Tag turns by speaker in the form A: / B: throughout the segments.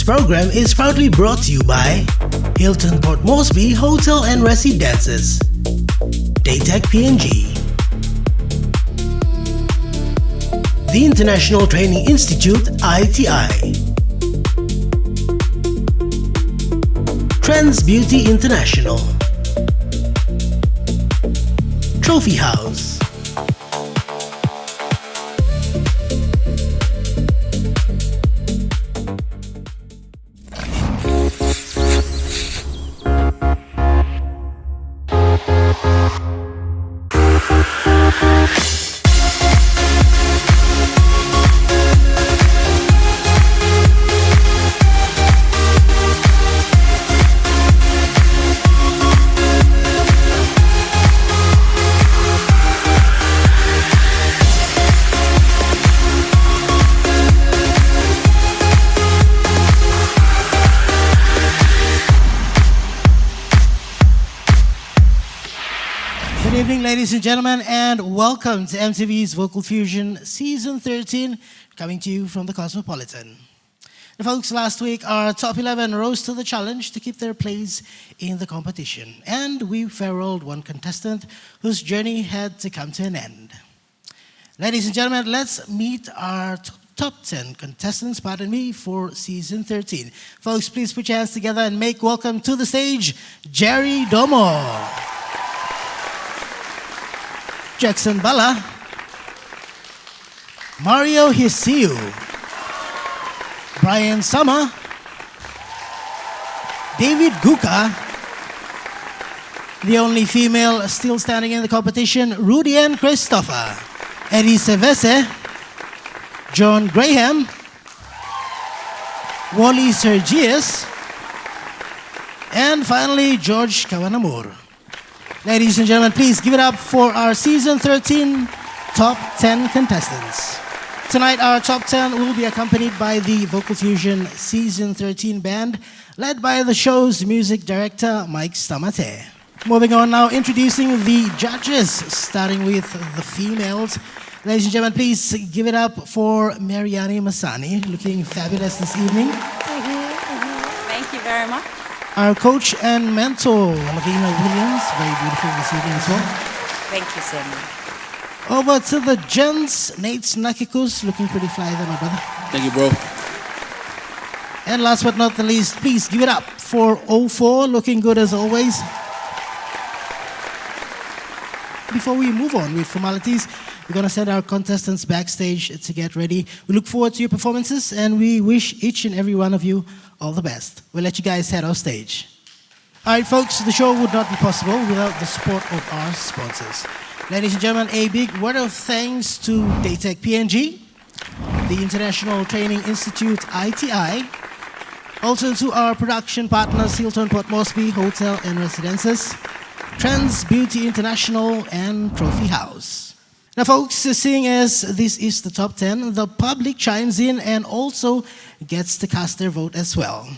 A: program is proudly brought to you by Hilton Port Moresby Hotel and Residences, Daytech PNG, the International Training Institute ITI, Trends Beauty International, Trophy House, ladies and gentlemen, and welcome to MTV's Vocal Fusion Season 13, coming to you from the Cosmopolitan. Now, folks, last week our top 11 rose to the challenge to keep their place in the competition, and we farewelled one contestant whose journey had to come to an end. Ladies and gentlemen, let's meet our top 10 contestants, pardon me, for Season 13. Folks, please put your hands together and make welcome to the stage, Jerry Domo, Jackson Bala, Mario Hisiu, Brian Summer, David Guka, the only female still standing in the competition, Rudy Ann Christopher, Eddie Sevese, John Graham, Wally Sergius, and finally George Kawanamur. Ladies and gentlemen, please give it up for our Season 13 Top 10 contestants. Tonight, our top 10 will be accompanied by the Vocal Fusion Season 13 band, led by the show's music director, Mike Stamate. Moving on now, introducing the judges, starting with the females. Ladies and gentlemen, please give it up for Mariani Masani, looking fabulous this evening.
B: Thank you very much.
A: Our coach and mentor, Lavina Williams, very beautiful this evening as well.
B: Thank you, Sammy.
A: Over to the gents, Nate Nakikus, looking pretty fly there, my brother.
C: Thank you, bro.
A: And last but not the least, please give it up for 04, looking good as always. Before we move on with formalities, we're going to send our contestants backstage to get ready. We look forward to your performances, and we wish each and every one of you all the best. We'll let you guys head off stage. All right, folks, the show would not be possible without the support of our sponsors. Ladies and gentlemen, a big word of thanks to Daytech PNG, the International Training Institute ITI, also to our production partners, Hilton Port Moresby Hotel and Residences, Trends Beauty International, and Trophy House. Now, folks, seeing as this is the top 10, the public chimes in and also gets to cast their vote as well.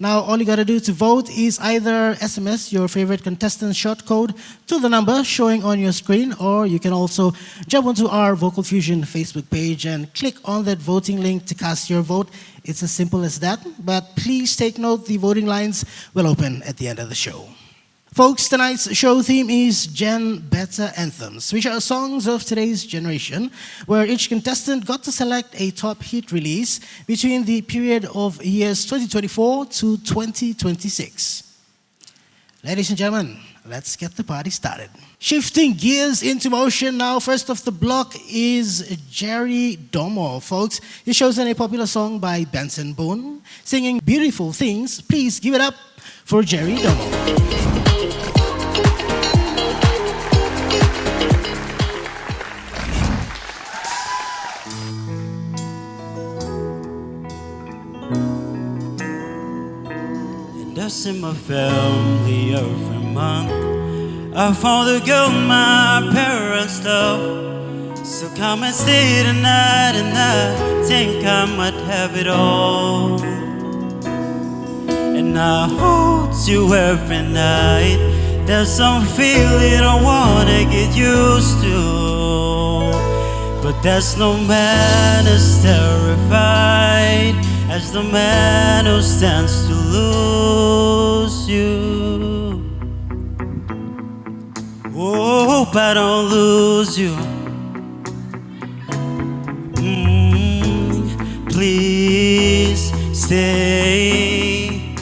A: Now, all you got to do to vote is either SMS your favorite contestant short code to the number showing on your screen, or you can also jump onto our Vocal Fusion Facebook page and click on that voting link to cast your vote. It's as simple as that, but please take note the voting lines will open at the end of the show. Folks, tonight's show theme is Gen Beta Anthems, which are songs of today's generation, where each contestant got to select a top hit release between the period of years 2024 to 2026. Ladies and gentlemen, let's get the party started. Shifting gears into motion now, first off the block is Jerry Domo, folks. He shows in a popular song by Benson Boone, singing Beautiful Things. Please give it up for Jerry Domo.
D: Just in my family every month, I found the girl my parents love. So come and stay tonight, and I think I might have it all. And I hold you every night. There's some feeling I wanna get used to, but there's no man is terrified as the man who stands to lose you. Oh, hope I don't lose you. Please stay.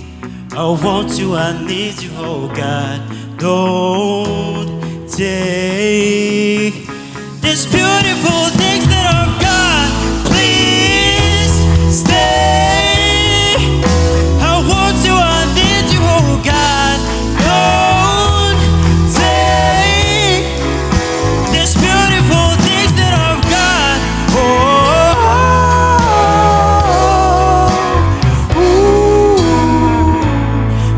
D: I want you, I need you, oh God. Don't take these beautiful things that I've got. Please stay. I want you, I need you, oh God. Don't take these beautiful things that I've got.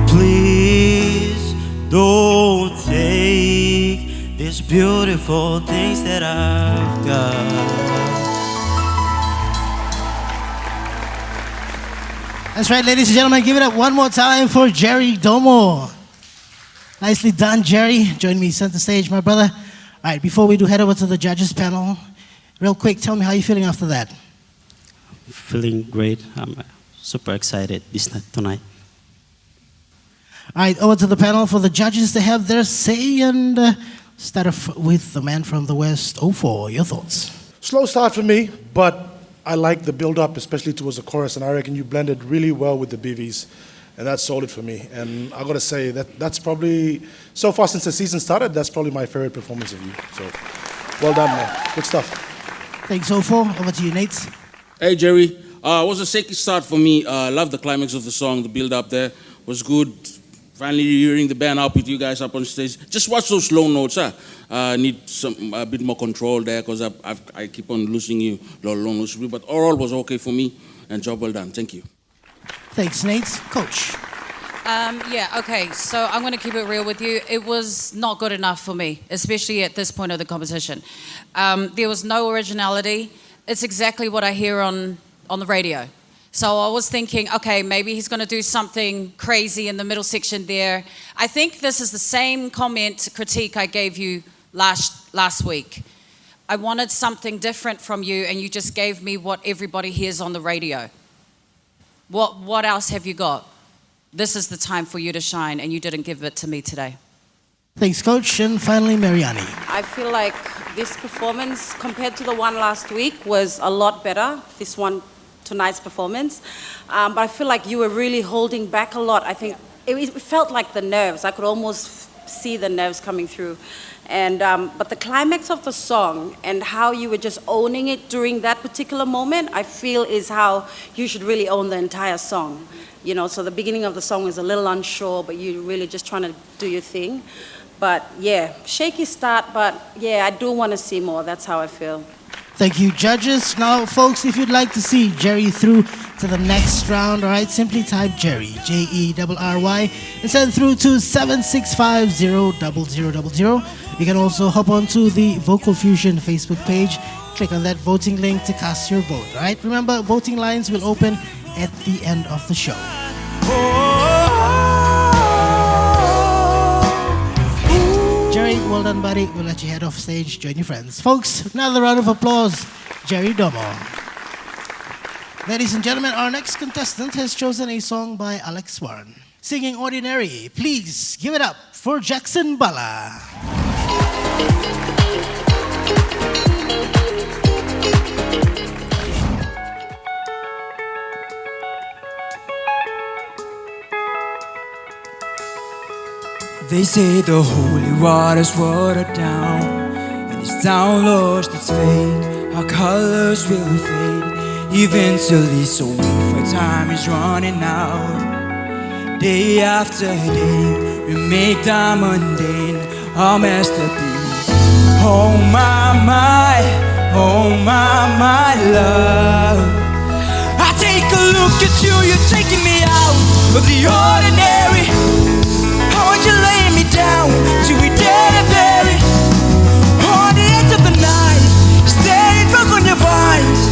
D: Please don't take these beautiful things that I've got.
A: That's right, ladies and gentlemen. Give it up one more time for Jerry Domo. Nicely done, Jerry. Join me center stage, my brother. All right, before we do head over to the judges panel, real quick, tell me how you're feeling after that.
D: Feeling great. I'm super excited tonight.
A: All right, over to the panel for the judges to have their say, and start off with the man from the West, 04. Your thoughts?
C: Slow start for me, but I like the build-up, especially towards the chorus, and I reckon you blended really well with the BVs, and that sold it for me. And I got to say, that's probably, so far since the season started, that's probably my favorite performance of you. So, well done, man. Good stuff.
A: Thanks, 04. Over to you, Nate.
E: Hey, Jerry. It was a shaky start for me. Loved the climax of the song. The build-up there was good. Finally hearing the band up with you guys up on stage. Just watch those low notes. Need a bit more control there because I keep on losing you low notes. But overall was okay for me, and job well done. Thank you.
A: Thanks, Nate. Coach.
B: Yeah, okay, so I'm going to keep it real with you. It was not good enough for me, especially at this point of the competition. There was no originality. It's exactly what I hear on the radio. So I was thinking, okay, maybe he's going to do something crazy in the middle section there. I think this is the same critique I gave you last week. I wanted something different from you, and you just gave me what everybody hears on the radio. What else have you got? This is the time for you to shine, and you didn't give it to me today.
A: Thanks, Coach. And finally, Mariani.
F: I feel like this performance, compared to the one last week, was a lot better. Tonight's performance, but I feel like you were really holding back a lot. I think it felt like the nerves. I could almost see the nerves coming through, and but the climax of the song and how you were just owning it during that particular moment, I feel is how you should really own the entire song. You know, so the beginning of the song is a little unsure, but you're really just trying to do your thing. But yeah, shaky start, but yeah, I do want to see more. That's how I feel.
A: Thank you, judges. Now, folks, if you'd like to see Jerry through to the next round, all right, simply type Jerry, Jerry, and send through to 76500000. You can also hop onto the Vocal Fusion Facebook page, click on that voting link to cast your vote, all right? Remember, voting lines will open at the end of the show. Jerry, well done, buddy. We'll let you head off stage, join your friends. Folks, another round of applause, Jerry Domo. Ladies and gentlemen, our next contestant has chosen a song by Alex Warren. Singing Ordinary, please give it up for Jackson Bala.
G: They say the holy water's watered down, and it's down lost its fate. Our colors will fade eventually, so wait for time is running out. Day after day, we make the mundane our masterpiece. Oh my, love. I take a look at you, you're taking me out of the ordinary. How would you lay me down till we dead and buried? On the edge of the night, staying drunk on your vines.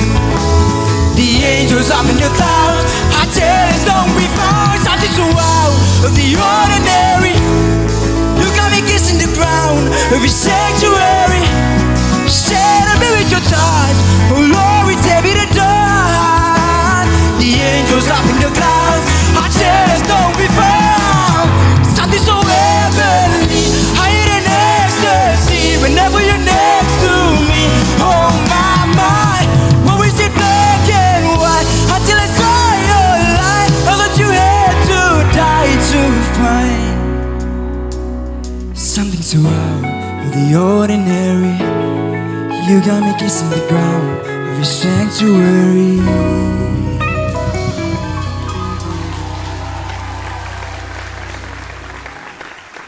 G: The angels up in your clouds, I tell us don't we found something so out of the ordinary. You got me kissing the ground, every sanctuary. Share me with your touch, oh Lord, we take me to dawn. The angels got me kissing the ground of your sanctuary.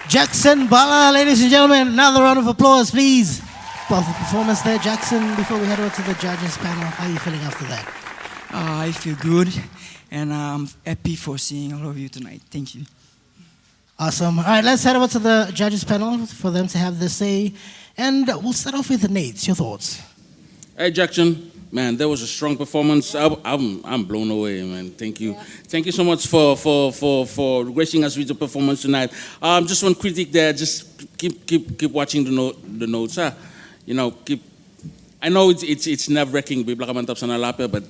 A: Jackson Bala, ladies and gentlemen, another round of applause, please. Powerful performance there, Jackson. Before we head over to the judges panel, how are you feeling after that?
G: I feel good, and I'm happy for seeing all of you tonight. Thank you.
A: Awesome. All right, let's head over to the judges panel for them to have their say. And we'll start off with Nate. Your thoughts?
E: Hey, Jackson, man, that was a strong performance. I'm blown away, man. Thank you. Thank you so much for gracing us with the performance tonight. Just one critic there. Just keep watching the notes. You know, I know it's nerve-wracking, but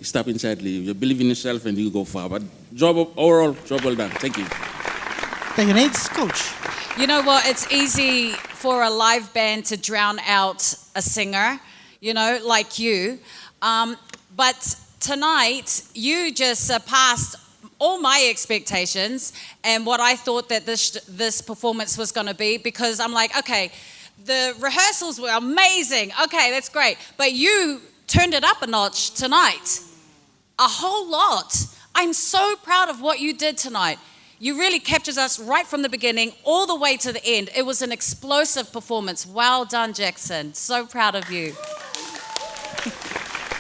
E: step inside, you believe in yourself, and you go far. But overall, job well done. Thank you.
A: Thank you, Nate. Coach.
B: You know what? It's easy for a live band to drown out a singer, you know, like you. But tonight, you just surpassed all my expectations and what I thought that this performance was going to be, because I'm like, okay, the rehearsals were amazing. Okay, that's great. But you turned it up a notch tonight. A whole lot. I'm so proud of what you did tonight. You really captured us right from the beginning all the way to the end. It was an explosive performance. Well done, Jackson. So proud of you.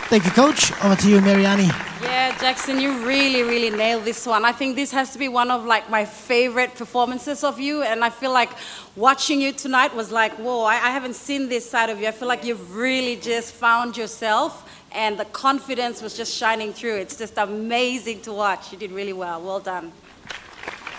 A: Thank you, Coach. Over to you, Mariani.
F: Yeah, Jackson, you really, really nailed this one. I think this has to be one of like my favorite performances of you, and I feel like watching you tonight was like, whoa, I haven't seen this side of you. I feel like you've really just found yourself, and the confidence was just shining through. It's just amazing to watch. You did really well. Well done.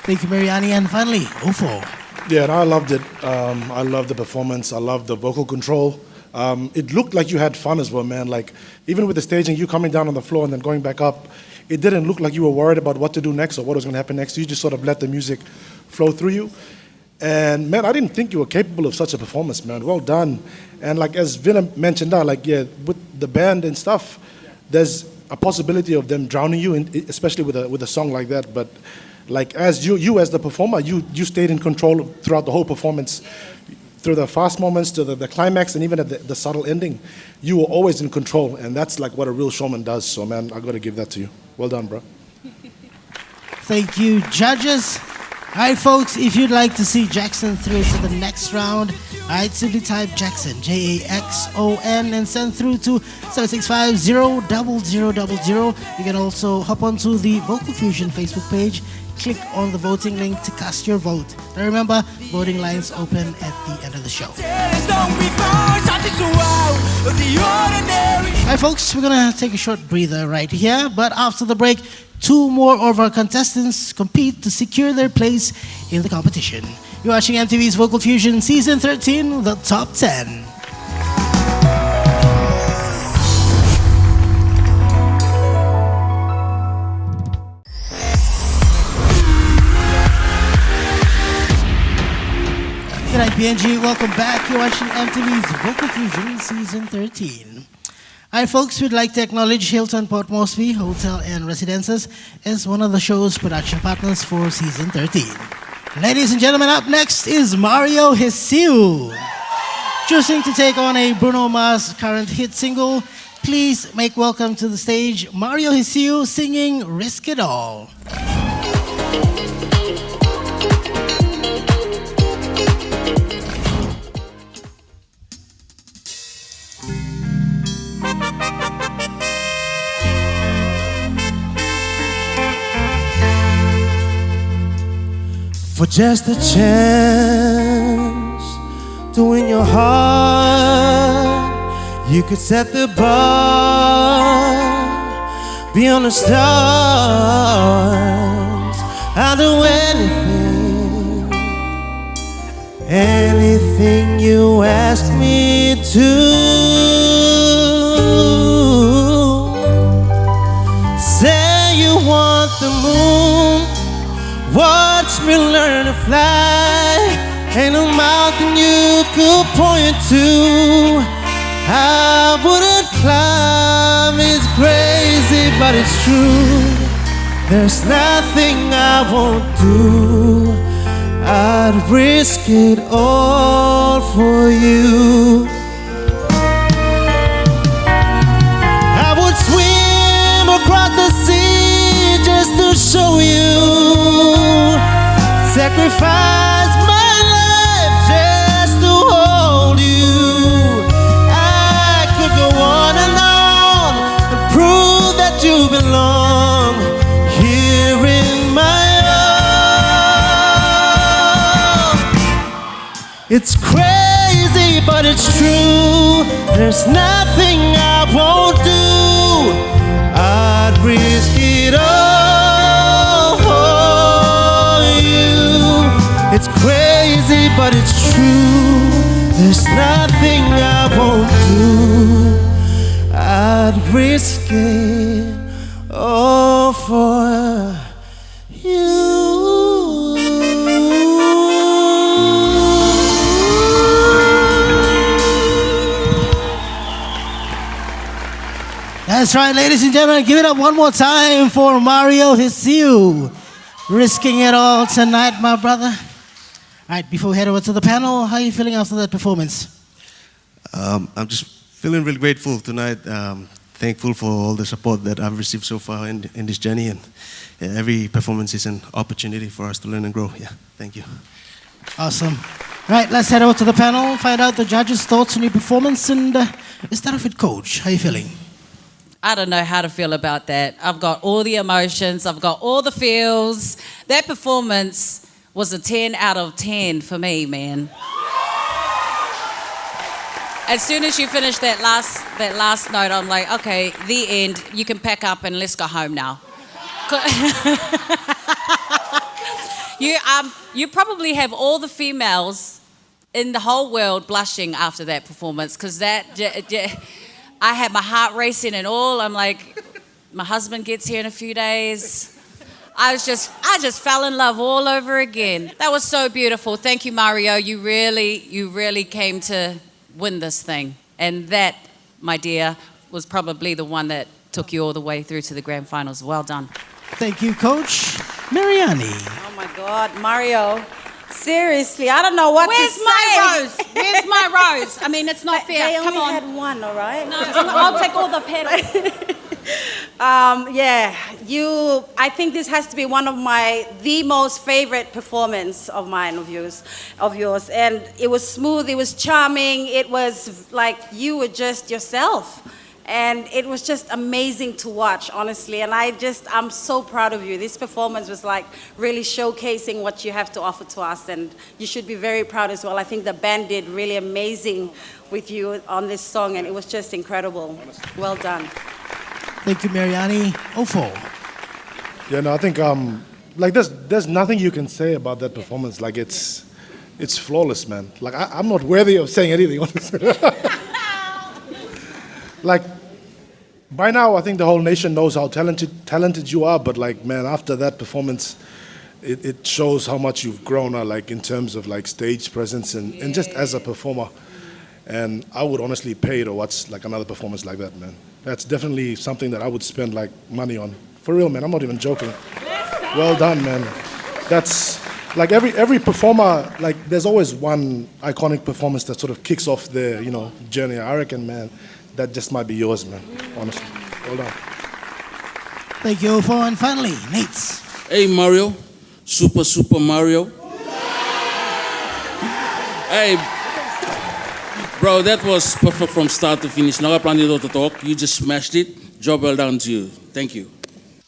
A: Thank you, Mariani. And finally, Ofo.
C: Yeah, and I loved it. I loved the performance. I loved the vocal control. It looked like you had fun as well, man. Like, even with the staging, you coming down on the floor and then going back up, it didn't look like you were worried about what to do next or what was going to happen next. You just sort of let the music flow through you. And, man, I didn't think you were capable of such a performance, man. Well done. And, like, as Willem mentioned, with the band and stuff, there's a possibility of them drowning you, especially with a song like that. But, like, as you as the performer, you stayed in control throughout the whole performance. Through the fast moments to the climax and even at the subtle ending, you were always in control, and that's like what a real showman does. So, man, I got to give that to you. Well done, bro.
A: Thank you, judges. All right, folks, if you'd like to see Jackson through to the next round, all right, simply type Jackson, Jackson, and send through to 765-00000. You can also hop onto the Vocal Fusion Facebook page. Click on the voting link to cast your vote. Now remember, voting lines open at the end of the show. Alright folks, we're gonna take a short breather right here, but after the break, 2 more of our contestants compete to secure their place in the competition. You're watching MTV's Vocal Fusion Season 13, The Top 10. Good night, PNG. Welcome back. You're watching MTV's Vocal Fusion Season 13. All right, folks, we'd like to acknowledge Hilton Port Moresby Hotel and Residences as one of the show's production partners for Season 13. Ladies and gentlemen, up next is Mario Hesiu. Choosing to take on a Bruno Mars current hit single, please make welcome to the stage Mario Hesiu singing Risk It All.
H: For just a chance to win your heart, you could set the bar beyond the stars. I'll do anything you ask me to. Say you want the moon, watch me learn to fly. Ain't no mountain you could point to I wouldn't climb. It's crazy, but it's true. There's nothing I won't do. I'd risk it all for you. you. Sacrifice my life just to hold you. I could go on and prove that you belong here in my arms. It's crazy, but it's true. There's nothing I won't do. I'd risk it all for you. It's crazy, but it's true. There's nothing I won't do. I'd risk it all for you.
A: That's right, ladies and gentlemen. Give it up one more time for Mario Hisiu. Risking it all tonight, my brother. All right, before we head over to the panel, how are you feeling after that performance?
H: I'm just feeling really grateful tonight. Thankful for all the support that I've received so far in this journey, and every performance is an opportunity for us to learn and grow. Yeah, thank you.
A: Awesome. Right, let's head over to the panel, find out the judges' thoughts on your performance, and let's start off with Coach. How are you feeling?
B: I don't know how to feel about that. I've got all the emotions, I've got all the feels. That performance was a 10 out of 10 for me, man. As soon as you finished that last note, I'm like, okay, the end. You can pack up and let's go home now. You probably have all the females in the whole world blushing after that performance, because I had my heart racing and all. I'm like, my husband gets here in a few days. I just fell in love all over again. That was so beautiful. Thank you, Mario. You really came to win this thing. And that, my dear, was probably the one that took you all the way through to the grand finals. Well done.
A: Thank you, Coach. Mariani.
F: Oh my God, Mario. Seriously, I don't know what
B: Where's
F: to say.
B: my rose? Where's my rose? I mean, it's not fair.
F: They
B: Come
F: only
B: on.
F: had one, all right?
B: No, I'll take all the petals.
F: I think this has to be one of the most favorite performance of mine, of yours. And it was smooth, it was charming, it was like you were just yourself. And it was just amazing to watch, honestly. And I'm so proud of you. This performance was like really showcasing what you have to offer to us. And you should be very proud as well. I think the band did really amazing with you on this song. And it was just incredible. Well done.
A: Thank you, Mariani. Ofo.
C: Yeah, no, I think like there's nothing you can say about that performance. Like it's flawless, man. Like I'm not worthy of saying anything, honestly. Like by now, I think the whole nation knows how talented you are. But like, man, after that performance, it shows how much you've grown, like in terms of like stage presence and just as a performer. And I would honestly pay to watch like another performance like that, man. That's definitely something that I would spend like money on. For real, man. I'm not even joking. Well done, man. That's like every performer. Like there's always one iconic performance that sort of kicks off their journey. I reckon, man, that just might be yours, man. Honestly, well done.
A: Thank you, Ofo. And finally, Nate.
E: Hey, Mario. Super Mario. Hey, bro, that was perfect from start to finish. Not planning to talk. You just smashed it. Job well done to you. Thank you.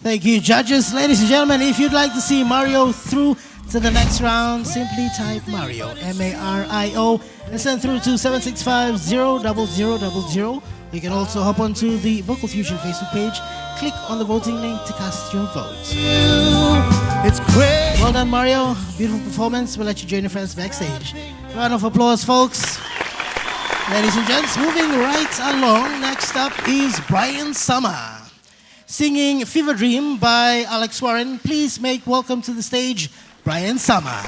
A: Thank you, judges. Ladies and gentlemen, if you'd like to see Mario through to the next round, simply type Mario, M-A-R-I-O, and send through to 765-00000. You can also hop onto the Vocal Fusion Facebook page, click on the voting link to cast your vote.
H: It's great.
A: Well done, Mario. Beautiful performance. We'll let you join your friends backstage. Round of applause, folks. Ladies and gents, moving right along, next up is Brian Summer. Singing Fever Dream by Alex Warren. Please make welcome to the stage, Brian Summer.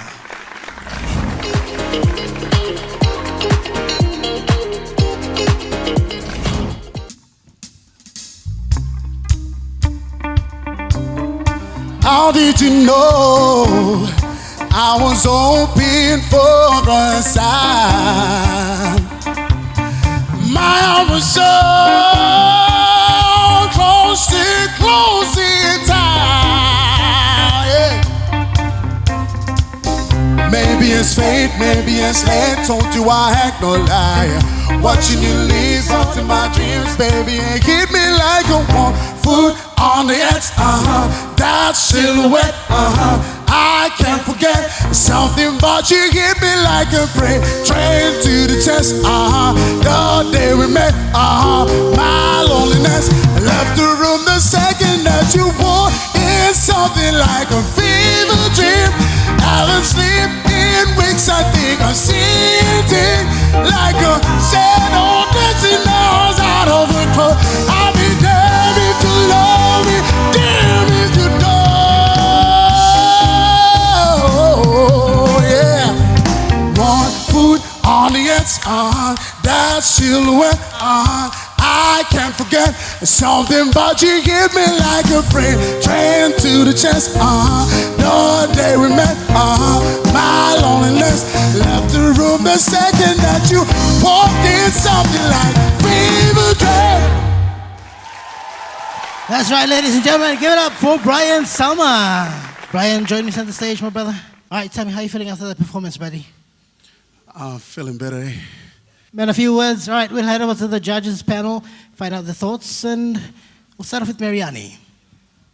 I: How did you know I was hoping for a sign? My heart was so close to closing time. it's fate, maybe it's late. Told you I had no lie. Watching you leave out to my dreams, baby, and keep me like a warm food on the edge. That silhouette, I can't forget something about you. Hit me like a freight train to the chest. The day we met, my loneliness left the room the second that you walked in. Something like a fever dream. Haven't sleep in weeks. I think I'm seeing it like a shadow dancing hours out of a club. I'll be damned if you love me, damn if you don't. Yeah, one foot on the edge, that silhouette, I can't forget something about you. Hit me like a freight train to the chest. The day we met, my loneliness left the room the second that you walked in. Something like fever dream.
A: That's right, ladies and gentlemen. Give it up for Brian Salma. Brian, join me on the stage, my brother. All right, tell me, how are you feeling after that performance, buddy?
I: Feeling better, eh?
A: Man, a few words. All right, we'll head over to the judges panel, find out the thoughts, and we'll start off with Mariani.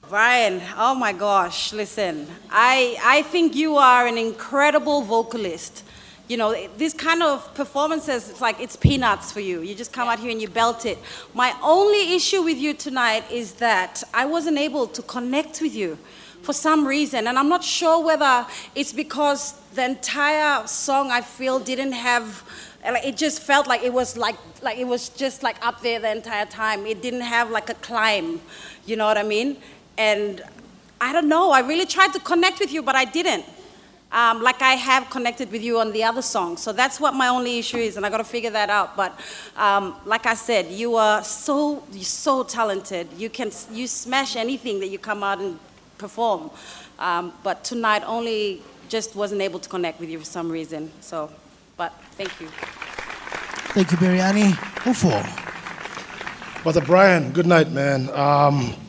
F: Brian, oh my gosh, listen, I think you are an incredible vocalist. You know, this kind of performances, it's like it's peanuts for you. You just come out here and you belt it. My only issue with you tonight is that I wasn't able to connect with you for some reason, and I'm not sure whether it's because the entire song I feel didn't have, like, it just felt like it was like it was just like up there the entire time. It didn't have like a climb, you know what I mean? And I don't know, I really tried to connect with you, but I didn't. Like I have connected with you on the other songs. So that's what my only issue is, and I got to figure that out. But like I said, you're so talented. You smash anything that you come out and perform. But tonight only just wasn't able to connect with you for some reason. So, but thank you.
A: Thank you, Mariani. Who for?
C: Brother Brian, good night, man.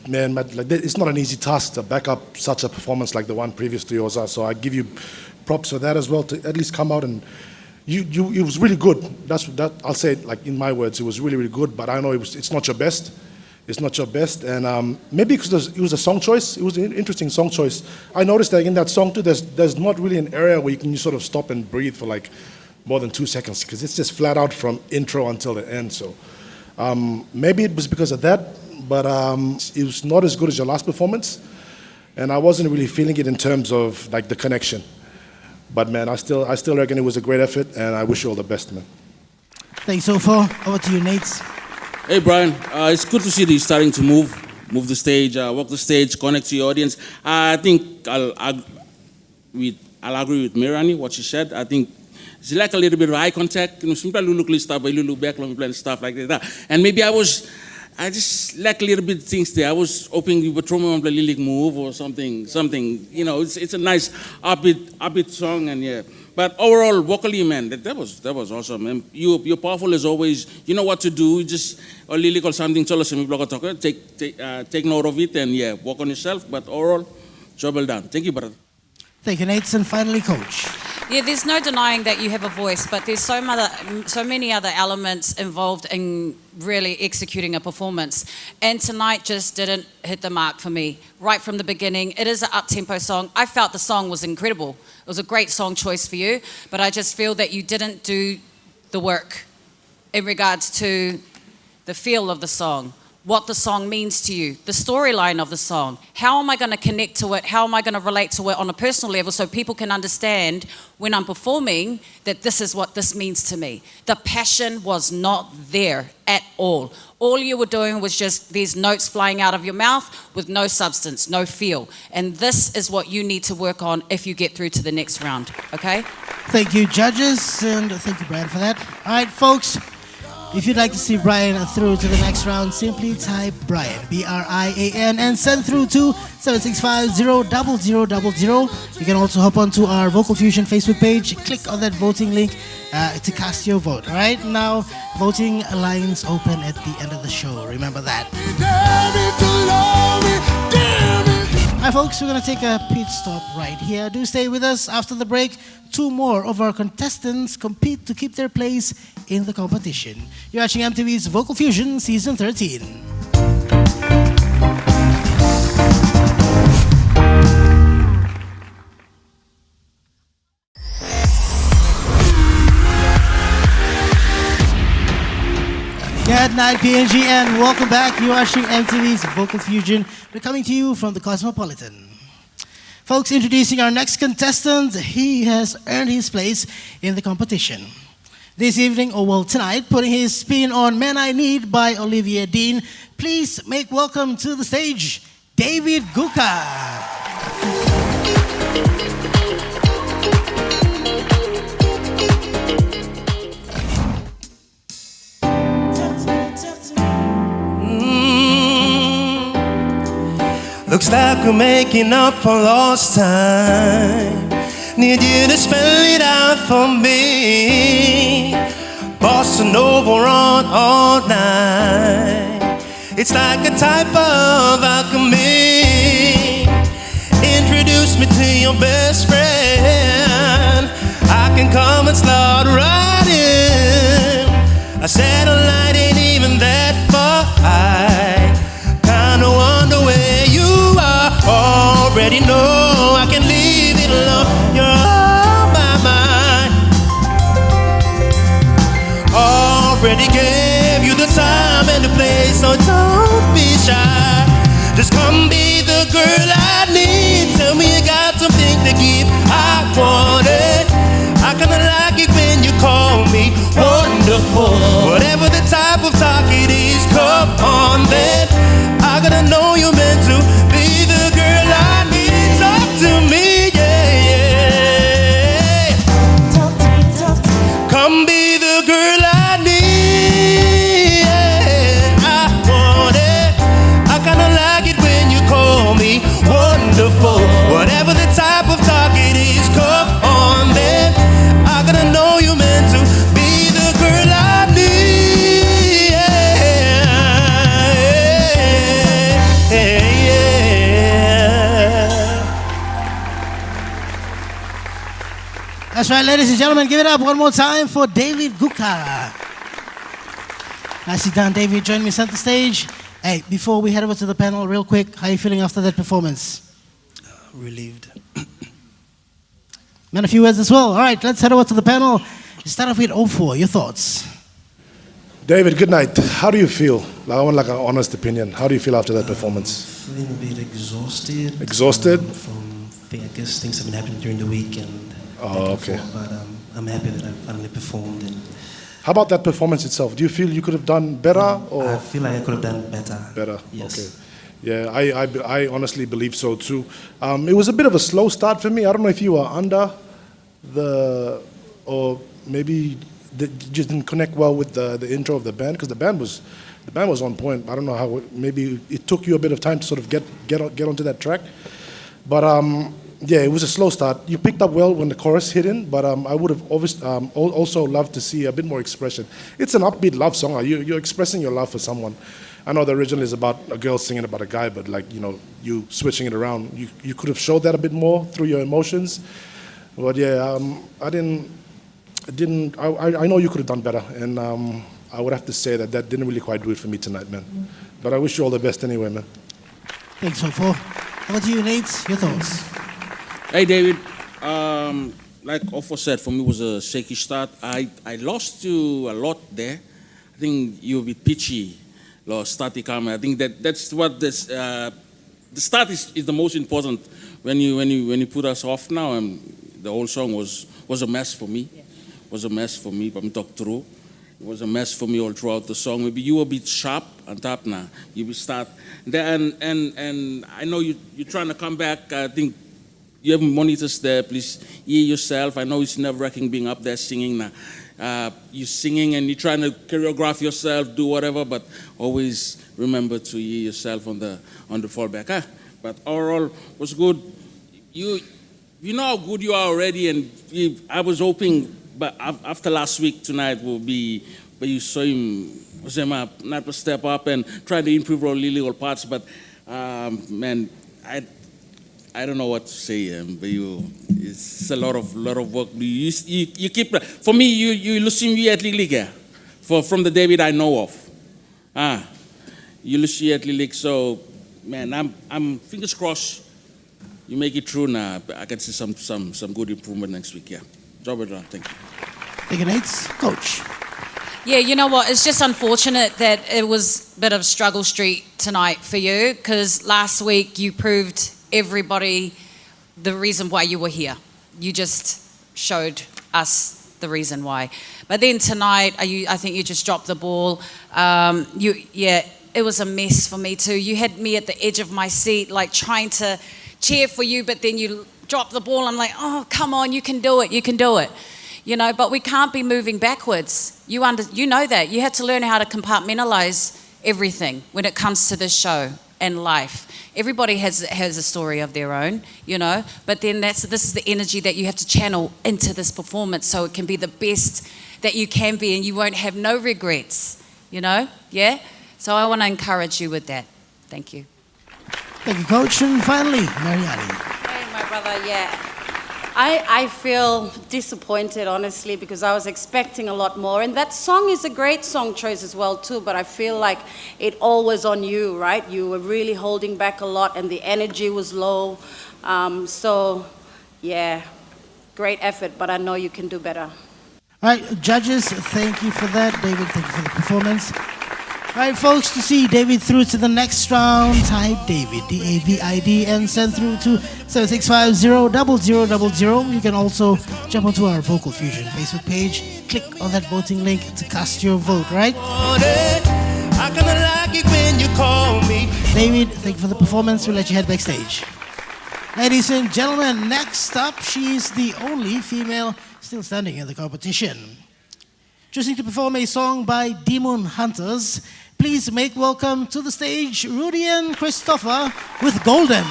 C: It's not an easy task to back up such a performance like the one previous to yours. So I give you props for that as well, to at least come out and it was really good. That I'll say it like in my words, it was really, really good. But I know it's not your best. It's not your best, and maybe because it was a song choice. It was an interesting song choice. I noticed that in that song too, there's not really an area where you can sort of stop and breathe for like more than 2 seconds, because it's just flat out from intro until the end. So maybe it was because of that, but it was not as good as your last performance, and I wasn't really feeling it in terms of like the connection. But man, I still reckon it was a great effort, and I wish you all the best, man.
A: Thanks so far. Over to you, Nate.
E: Hey Brian, it's good to see that you're starting to move the stage, walk the stage, connect to your audience. I think I'll agree with Mirani, what she said. I think it's like a little bit of eye contact. You know, sometimes you look stuff, but you look back, and stuff like that. And maybe I just lack a little bit of things there. I was hoping you would throw me on the lyric move or something. You know, it's a nice upbeat song, and yeah. But overall, vocally, man, that was awesome. And you're powerful as always. You know what to do. Just a lyric or something. Take note of it and yeah, work on yourself. But overall, job well done. Thank you, brother.
A: Thank you, Nate. And finally, Coach.
B: Yeah, there's no denying that you have a voice, but there's so many other elements involved in really executing a performance. And tonight just didn't hit the mark for me. Right from the beginning, it is an up-tempo song. I felt the song was incredible. It was a great song choice for you, but I just feel that you didn't do the work in regards to the feel of the song, what the song means to you, the storyline of the song. How am I going to connect to it? How am I going to relate to it on a personal level so people can understand when I'm performing that this is what this means to me? The passion was not there at all. All you were doing was just these notes flying out of your mouth with no substance, no feel. And this is what you need to work on if you get through to the next round, okay?
A: Thank you, judges, and thank you, Brian, for that. All right, folks. If you'd like to see Brian through to the next round, simply type Brian, B-R-I-A-N, and send through to 765-00000. You can also hop onto our Vocal Fusion Facebook page, click on that voting link to cast your vote. All right, now voting lines open at the end of the show. Remember that. Hi, folks, we're going to take a pit stop right here. Do stay with us. After the break, two more of our contestants compete to keep their place in the competition. You're watching MTV's Vocal Fusion Season 13. Good night, PNG, and welcome back. You're watching MTV's Vocal Fusion. We're coming to you from the Cosmopolitan. Folks, introducing our next contestant. He has earned his place in the competition. This evening, or well, tonight, putting his spin on Man I Need by Olivia Dean. Please make welcome to the stage, David Guka.
J: Looks like we're making up for lost time. Need you to spell it out for me. Bossa Nova on all night. It's like a type of alchemy. Introduce me to your best friend. I can come and start right in. A satellite ain't even that far. I kinda wonder where you are. Already know I can leave it alone. You're on my mind. Already gave you the time and the place, so don't be shy. Just come be the girl I need. Tell me you got something to give. I want it. I kinda like it when you call me wonderful. Whatever the type of talk it is, come on then. I gotta know you're meant to be the girl I need. Talk to me, yeah, yeah. Come be the girl I need. Yeah, I want it. I kinda like it when you call me wonderful. Whatever the type of talk it is, come on then. I gotta know you're meant to be the girl I need. Yeah, yeah.
A: That's right, ladies and gentlemen, give it up one more time for David Guka. Nicely done, David. Join me center stage. Hey, before we head over to the panel, real quick, how are you feeling after that performance?
J: Relieved.
A: Man, a few words as well. All right, let's head over to the panel. Start off with 04, your thoughts.
C: David, good night. How do you feel? I want like an honest opinion. How do you feel after that performance?
J: Feeling a bit exhausted.
C: Exhausted?
J: I guess things have been happening during the week and
C: Oh, okay.
J: but I'm happy that I finally performed. And
C: How about that performance itself? Do you feel you could have done better or
J: I feel like I could have done better.
C: better?
J: Yes.
C: Okay. Yeah, I honestly believe so too. It was a bit of a slow start for me. I don't know if you were under or maybe you just didn't connect well with the intro of the band, because the band was on point. I don't know how. Maybe it took you a bit of time to sort of get onto that track, but yeah, it was a slow start. You picked up well when the chorus hit in, but I would have also loved to see a bit more expression. It's an upbeat love song. You're expressing your love for someone. I know the original is about a girl singing about a guy, but like, you know, you switching it around, you could have showed that a bit more through your emotions. But yeah, I know you could have done better, and I would have to say that didn't really quite do it for me tonight, man. But I wish you all the best anyway, man.
A: Thanks, Ofo. How about you, Nate? Your thoughts?
E: Hey, David. Like Ofo said, for me it was a shaky start. I lost you a lot there. I think you were a bit pitchy, static. I think that's what this. The start is the most important. When you put us off now, the whole song was a mess for me. Yeah. Was a mess for me. I'm talk through. It was a mess for me all throughout the song. Maybe you were a bit sharp on top now. You will start there, and I know you're trying to come back. I think you have monitors there. Please hear yourself. I know it's nerve-wracking being up there singing now. You're singing and you're trying to choreograph yourself, do whatever, but always remember to hear yourself on the fallback. But overall was good. You know how good you are already, and I was hoping, but after last week, tonight will be where you saw him, not to step up and try to improve our little parts. But man, I don't know what to say, but it's a lot of work. You keep, for me, you listen to at Liga, from the David I know of. You listen at Liga, so man, I'm fingers crossed. You make it through now. I can see some good improvement next week. Yeah, job well done. Thank you.
A: Thank you, Nate. Coach.
B: Yeah, you know what? It's just unfortunate that it was a bit of struggle street tonight for you, because last week you proved everybody the reason why you were here. You just showed us the reason why. But then tonight, I think you just dropped the ball. It was a mess for me too. You had me at the edge of my seat, like trying to cheer for you, but then you dropped the ball. I'm like, oh, come on, you can do it, you can do it. You know, but we can't be moving backwards. You know that. You had to learn how to compartmentalize everything when it comes to this show and life. Everybody has a story of their own, you know, but then this is the energy that you have to channel into this performance so it can be the best that you can be and you won't have no regrets, you know, yeah? So I want to encourage you with that. Thank you.
A: Thank you, Coach. And finally, Mariani.
F: Hey, my brother, yeah. I feel disappointed, honestly, because I was expecting a lot more. And that song is a great song choice as well, too, but I feel like it all was on you, right? You were really holding back a lot and the energy was low. So, yeah, great effort, but I know you can do better.
A: All right, judges, thank you for that. David, thank you for the performance. All right, folks, to see David through to the next round, type David, D-A-V-I-D, and send through to 7650-0000. You can also jump onto our Vocal Fusion Facebook page, click on that voting link to cast your vote, right?
J: I kinda like it when you call me.
A: David, thank you for the performance. We'll let you head backstage. Ladies and gentlemen, next up, she is the only female still standing in the competition. Choosing to perform a song by Demon Hunters, please make welcome to the stage Rudy and Christopher with Golden.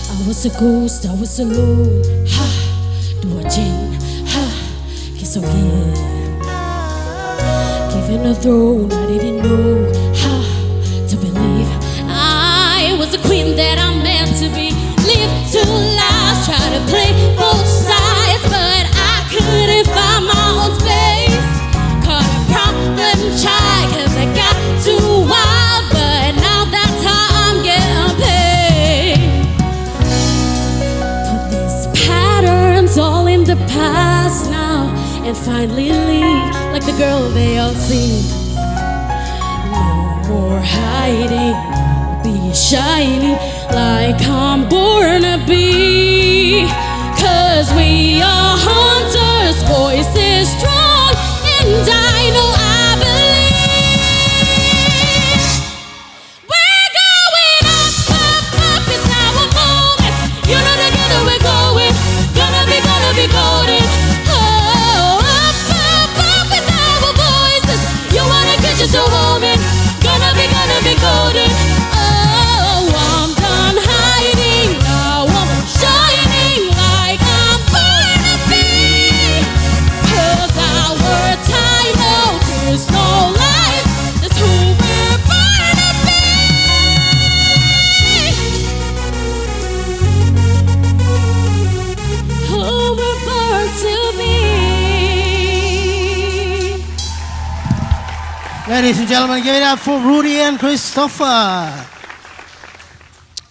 K: I was a ghost, I was alone. Ha, do a gin, ha, kiss again. Given a throne, I didn't know how to believe I was the queen that I'm meant to be. Live two lives, try to play both sides, but I couldn't find my own space. Caught a problem child, cause I got too wild, but now that's how I'm getting paid. Put these patterns all in the past now, and finally leave like the girl they all see. No more hiding, I'll be shining like I'm born to be. Cause we are hunters, voices strong, and I know I believe. We're going up, up, up, it's our moment. You know together we're going, gonna be golden. Just a woman, gonna be golden. Oh, I'm done hiding, now I'm shining like I'm born to be. Cause our time knows there's no life, that's who we're born to be. Who we're born to be.
A: Ladies and gentlemen, give it up for Rudy and Christopher.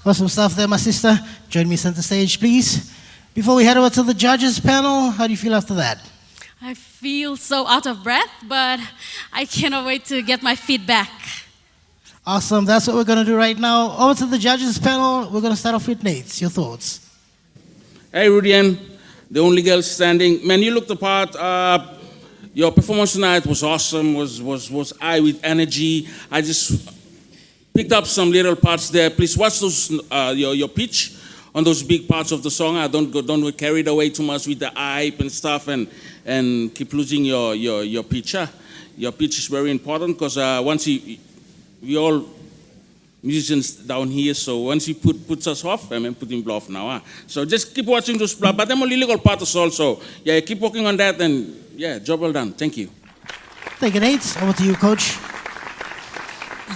A: Awesome stuff there, my sister. Join me center stage, please. Before we head over to the judges panel, how do you feel after that?
K: I feel so out of breath, but I cannot wait to get my feedback.
A: Awesome, that's what we're going to do right now. Over to the judges panel, we're going to start off with Nate. Your thoughts?
E: Hey, Rudian, the only girl standing. Man, you looked the part. Your performance tonight was awesome, was high with energy. I just picked up some little parts there. Please watch those your pitch on those big parts of the song. Don't get carried away too much with the hype and stuff, and keep losing your pitch. Your pitch is very important because once we all musicians down here. So once he puts us off, I mean, put him off now. So just keep watching those, but I'm only legal part as well. So yeah, keep working on that, and yeah, job well done. Thank you.
A: Thank you, Nate. Over to you, Coach.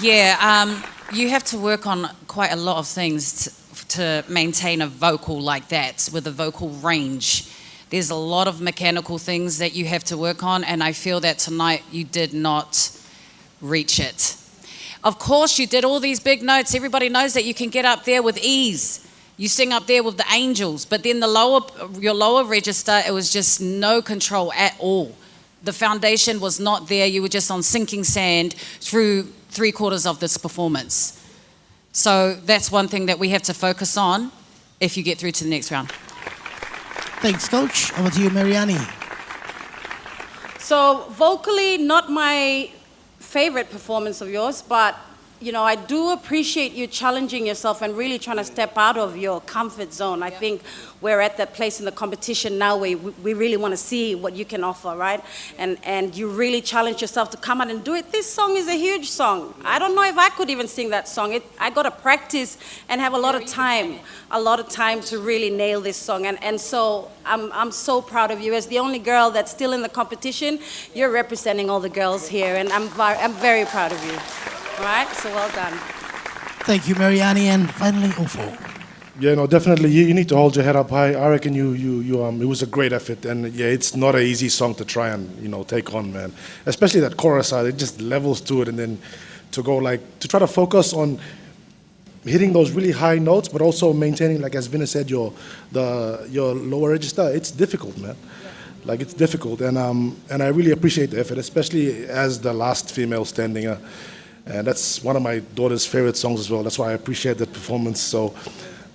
B: Yeah, you have to work on quite a lot of things to maintain a vocal like that with a vocal range. There's a lot of mechanical things that you have to work on, and I feel that tonight you did not reach it. Of course, you did all these big notes. Everybody knows that you can get up there with ease. You sing up there with the angels, but then your lower register, it was just no control at all. The foundation was not there. You were just on sinking sand through 3/4 of this performance. So that's one thing that we have to focus on if you get through to the next round.
A: Thanks, Coach. Over to you, Mariani.
F: So vocally, not my favorite performance of yours, but you know, I do appreciate you challenging yourself and really trying to step out of your comfort zone. I think we're at that place in the competition now where we really want to see what you can offer, right? And you really challenge yourself to come out and do it. This song is a huge song. I don't know if I could even sing that song. I got to practice and have a lot of time to really nail this song. And so I'm so proud of you. As the only girl that's still in the competition, you're representing all the girls here, and I'm very proud of you. All right, so well done.
A: Thank you, Mariani. And finally, Ofo.
C: Yeah, no, definitely. You need to hold your head up high. I reckon it was a great effort, and yeah, it's not an easy song to try and take on, man. Especially that chorus side, it just levels to it, and then to try to focus on hitting those really high notes, but also maintaining, like as Vinna said, your lower register. It's difficult, man. Like it's difficult, and I really appreciate the effort, especially as the last female standing. And that's one of my daughter's favorite songs as well. That's why I appreciate that performance. So,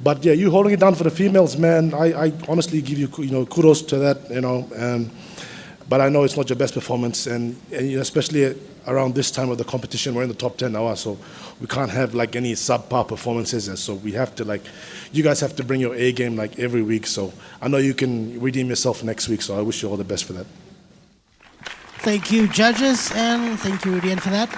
C: but yeah, you holding it down for the females, man. I honestly give you kudos to that, but I know it's not your best performance, and especially around this time of the competition, we're in the top 10 now, so we can't have like any subpar performances. And so we have to you guys have to bring your A game like every week. So I know you can redeem yourself next week. So I wish you all the best for that.
A: Thank you, judges, and thank you, Rudian, for that.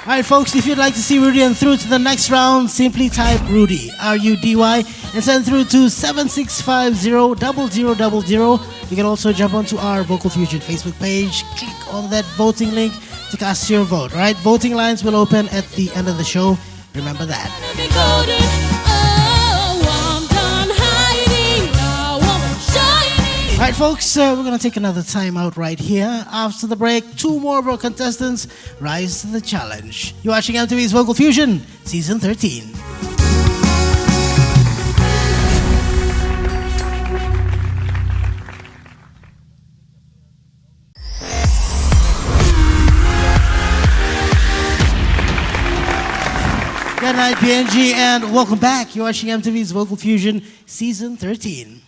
A: All right, folks, if you'd like to see Rudian through to the next round, simply type Rudy, R-U-D-Y, and send through to 7650-0000. You can also jump onto our Vocal Fusion Facebook page, click on that voting link to cast your vote, all right? Voting lines will open at the end of the show. Remember that. All right, folks, we're going to take another time out right here. After the break, 2 more of our contestants rise to the challenge. You're watching EMTV's Vocal Fusion, Season 13. Good night, PNG, and welcome back. You're watching EMTV's Vocal Fusion, Season 13.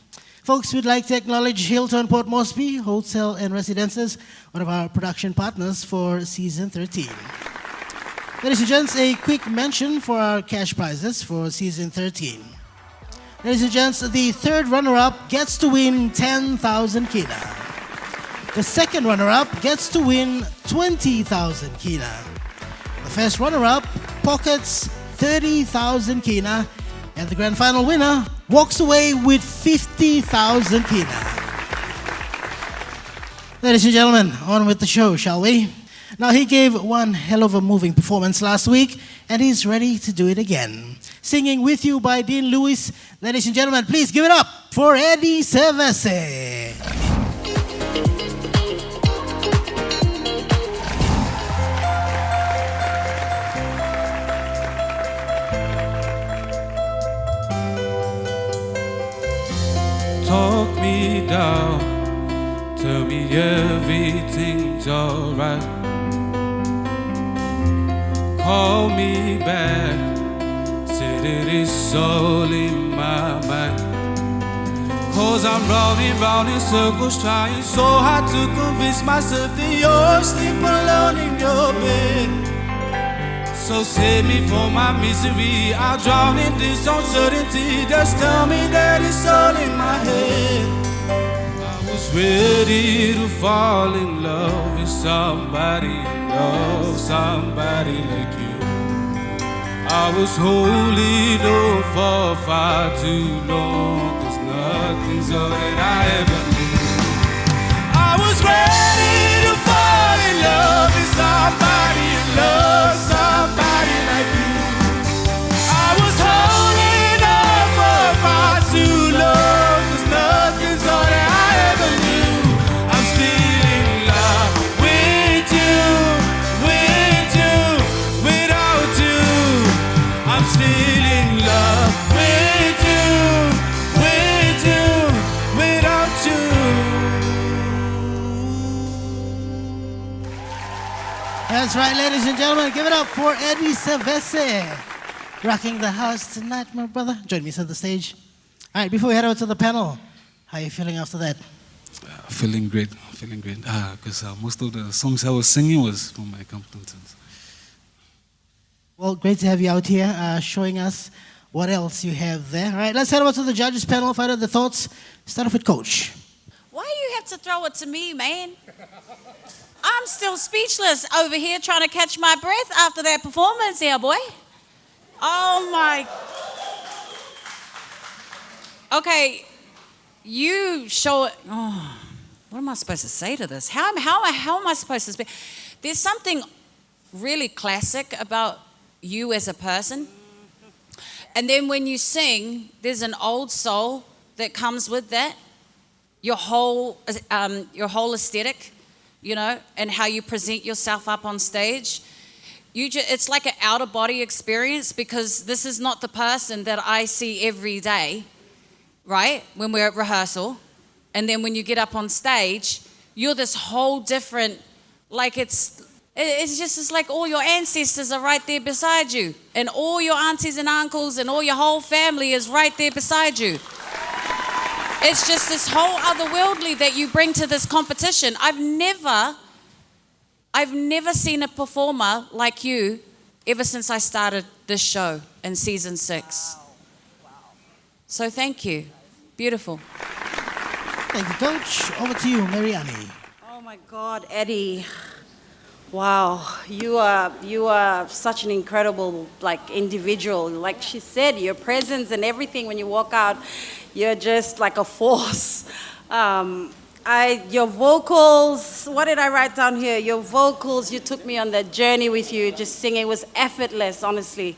A: Folks, we'd like to acknowledge Hilton Port Moresby Hotel and Residences, one of our production partners for Season 13. Ladies and gents, a quick mention for our cash prizes for Season 13. Ladies and gents, the third runner-up gets to win 10,000 kina. The second runner-up gets to win 20,000 kina. The first runner-up pockets 30,000 kina, and the grand final winner walks away with 50,000 kina. Ladies and gentlemen, on with the show, shall we? Now, he gave one hell of a moving performance last week, and he's ready to do it again. Singing With You by Dean Lewis. Ladies and gentlemen, please give it up for Eddie Sevese.
L: Talk me down, tell me everything's alright. Call me back, said it is all in my mind. Cause I'm round in circles, trying so hard to convince myself that you're asleep alone in your bed. So save me from my misery, I'll drown in this uncertainty. Just tell me that it's all in my head. I was ready to fall in love with somebody like you. I was holding on for far too long, 'cause nothing's all that I ever knew. I was ready to fall in love with somebody and love somebody like you. I was holding on for far too long, 'cause nothing's all that I ever knew. I'm still in love with you, without you. I'm still in love with you, without you.
A: That's right, ladies and gentlemen. Give it up for Eddie Savese. Rocking the house tonight, my brother. Join me on the stage. All right, before we head over to the panel, how are you feeling after that?
L: Feeling great. Because most of the songs I was singing was from my compositions.
A: Well, great to have you out here showing us what else you have there. All right, let's head over to the judges panel, find out the thoughts. Start off with Coach.
B: Why do you have to throw it to me, man? I'm still speechless over here trying to catch my breath after that performance here, boy. Oh my. Okay, you show it. Oh, what am I supposed to say to this? How am I supposed to speak? There's something really classic about you as a person. And then when you sing, there's an old soul that comes with that. Your whole aesthetic, you know, and how you present yourself up on stage. It's like an outer body experience, because this is not the person that I see every day, right? When we're at rehearsal. And then when you get up on stage, you're this whole different, like it's like all your ancestors are right there beside you. And all your aunties and uncles and all your whole family is right there beside you. It's just this whole otherworldly that you bring to this competition. I've never seen a performer like you ever since I started this show in season 6. Wow. So thank you. Beautiful.
A: Thank you, Coach. Over to you, Mariani.
F: Oh my God, Eddie. Wow, you are such an incredible individual. Like she said, your presence and everything when you walk out, you're just like a force. Your vocals, what did I write down here? Your vocals, you took me on that journey with you, just singing. It was effortless, honestly.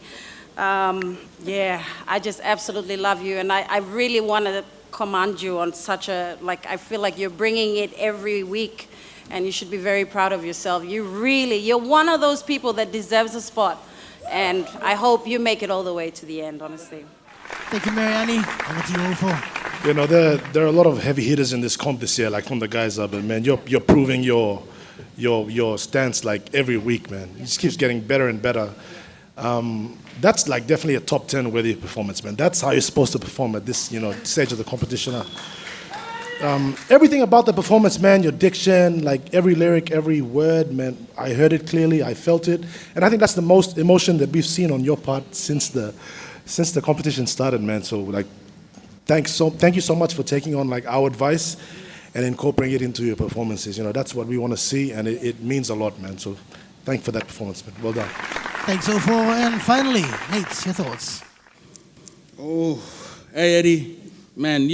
F: Yeah, I just absolutely love you. And I really want to commend you on such a, I feel like you're bringing it every week. And you should be very proud of yourself. You're one of those people that deserves a spot. And I hope you make it all the way to the end, honestly.
A: Thank you, Mariani. Over to you, Ofo.
C: You know, there are a lot of heavy hitters in this comp this year, like from the guys up, and man, you're proving your stance every week, man. It just keeps getting better and better. That's definitely a top 10 worthy performance, man. That's how you're supposed to perform at this, stage of the competition. Everything about the performance, man, your diction, every lyric, every word, man, I heard it clearly, I felt it. And I think that's the most emotion that we've seen on your part since the competition started, man. So, thank you so much for taking on, our advice and incorporating it into your performances. That's what we want to see, and it means a lot, man. So, thank you for that performance, man. Well done.
A: Thanks, Ofo. And finally, Nate, your thoughts?
E: Oh, hey, Eddie. Man,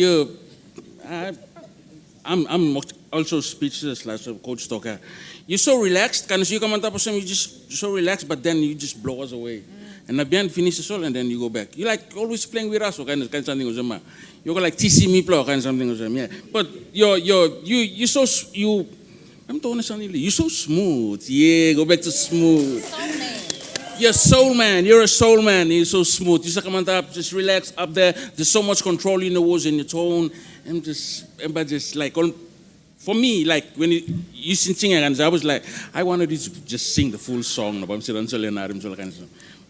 E: I'm also speechless, like Coach Stoker. You're so relaxed. Can you come on top of something? You're just so relaxed, but then you just blow us away. And at the end, finish the solo, and then you go back. You always playing with us, or kind of something. You're like TC me play, kind of something. Yeah. But you're so I'm talking something. You're so smooth. Yeah, go back to smooth. You're soul man. You're a soul man. You're so smooth. You just come on top, just relax up there. There's so much control in the words and your tone. For me, when you sing, I was like, I wanted you to just sing the full song.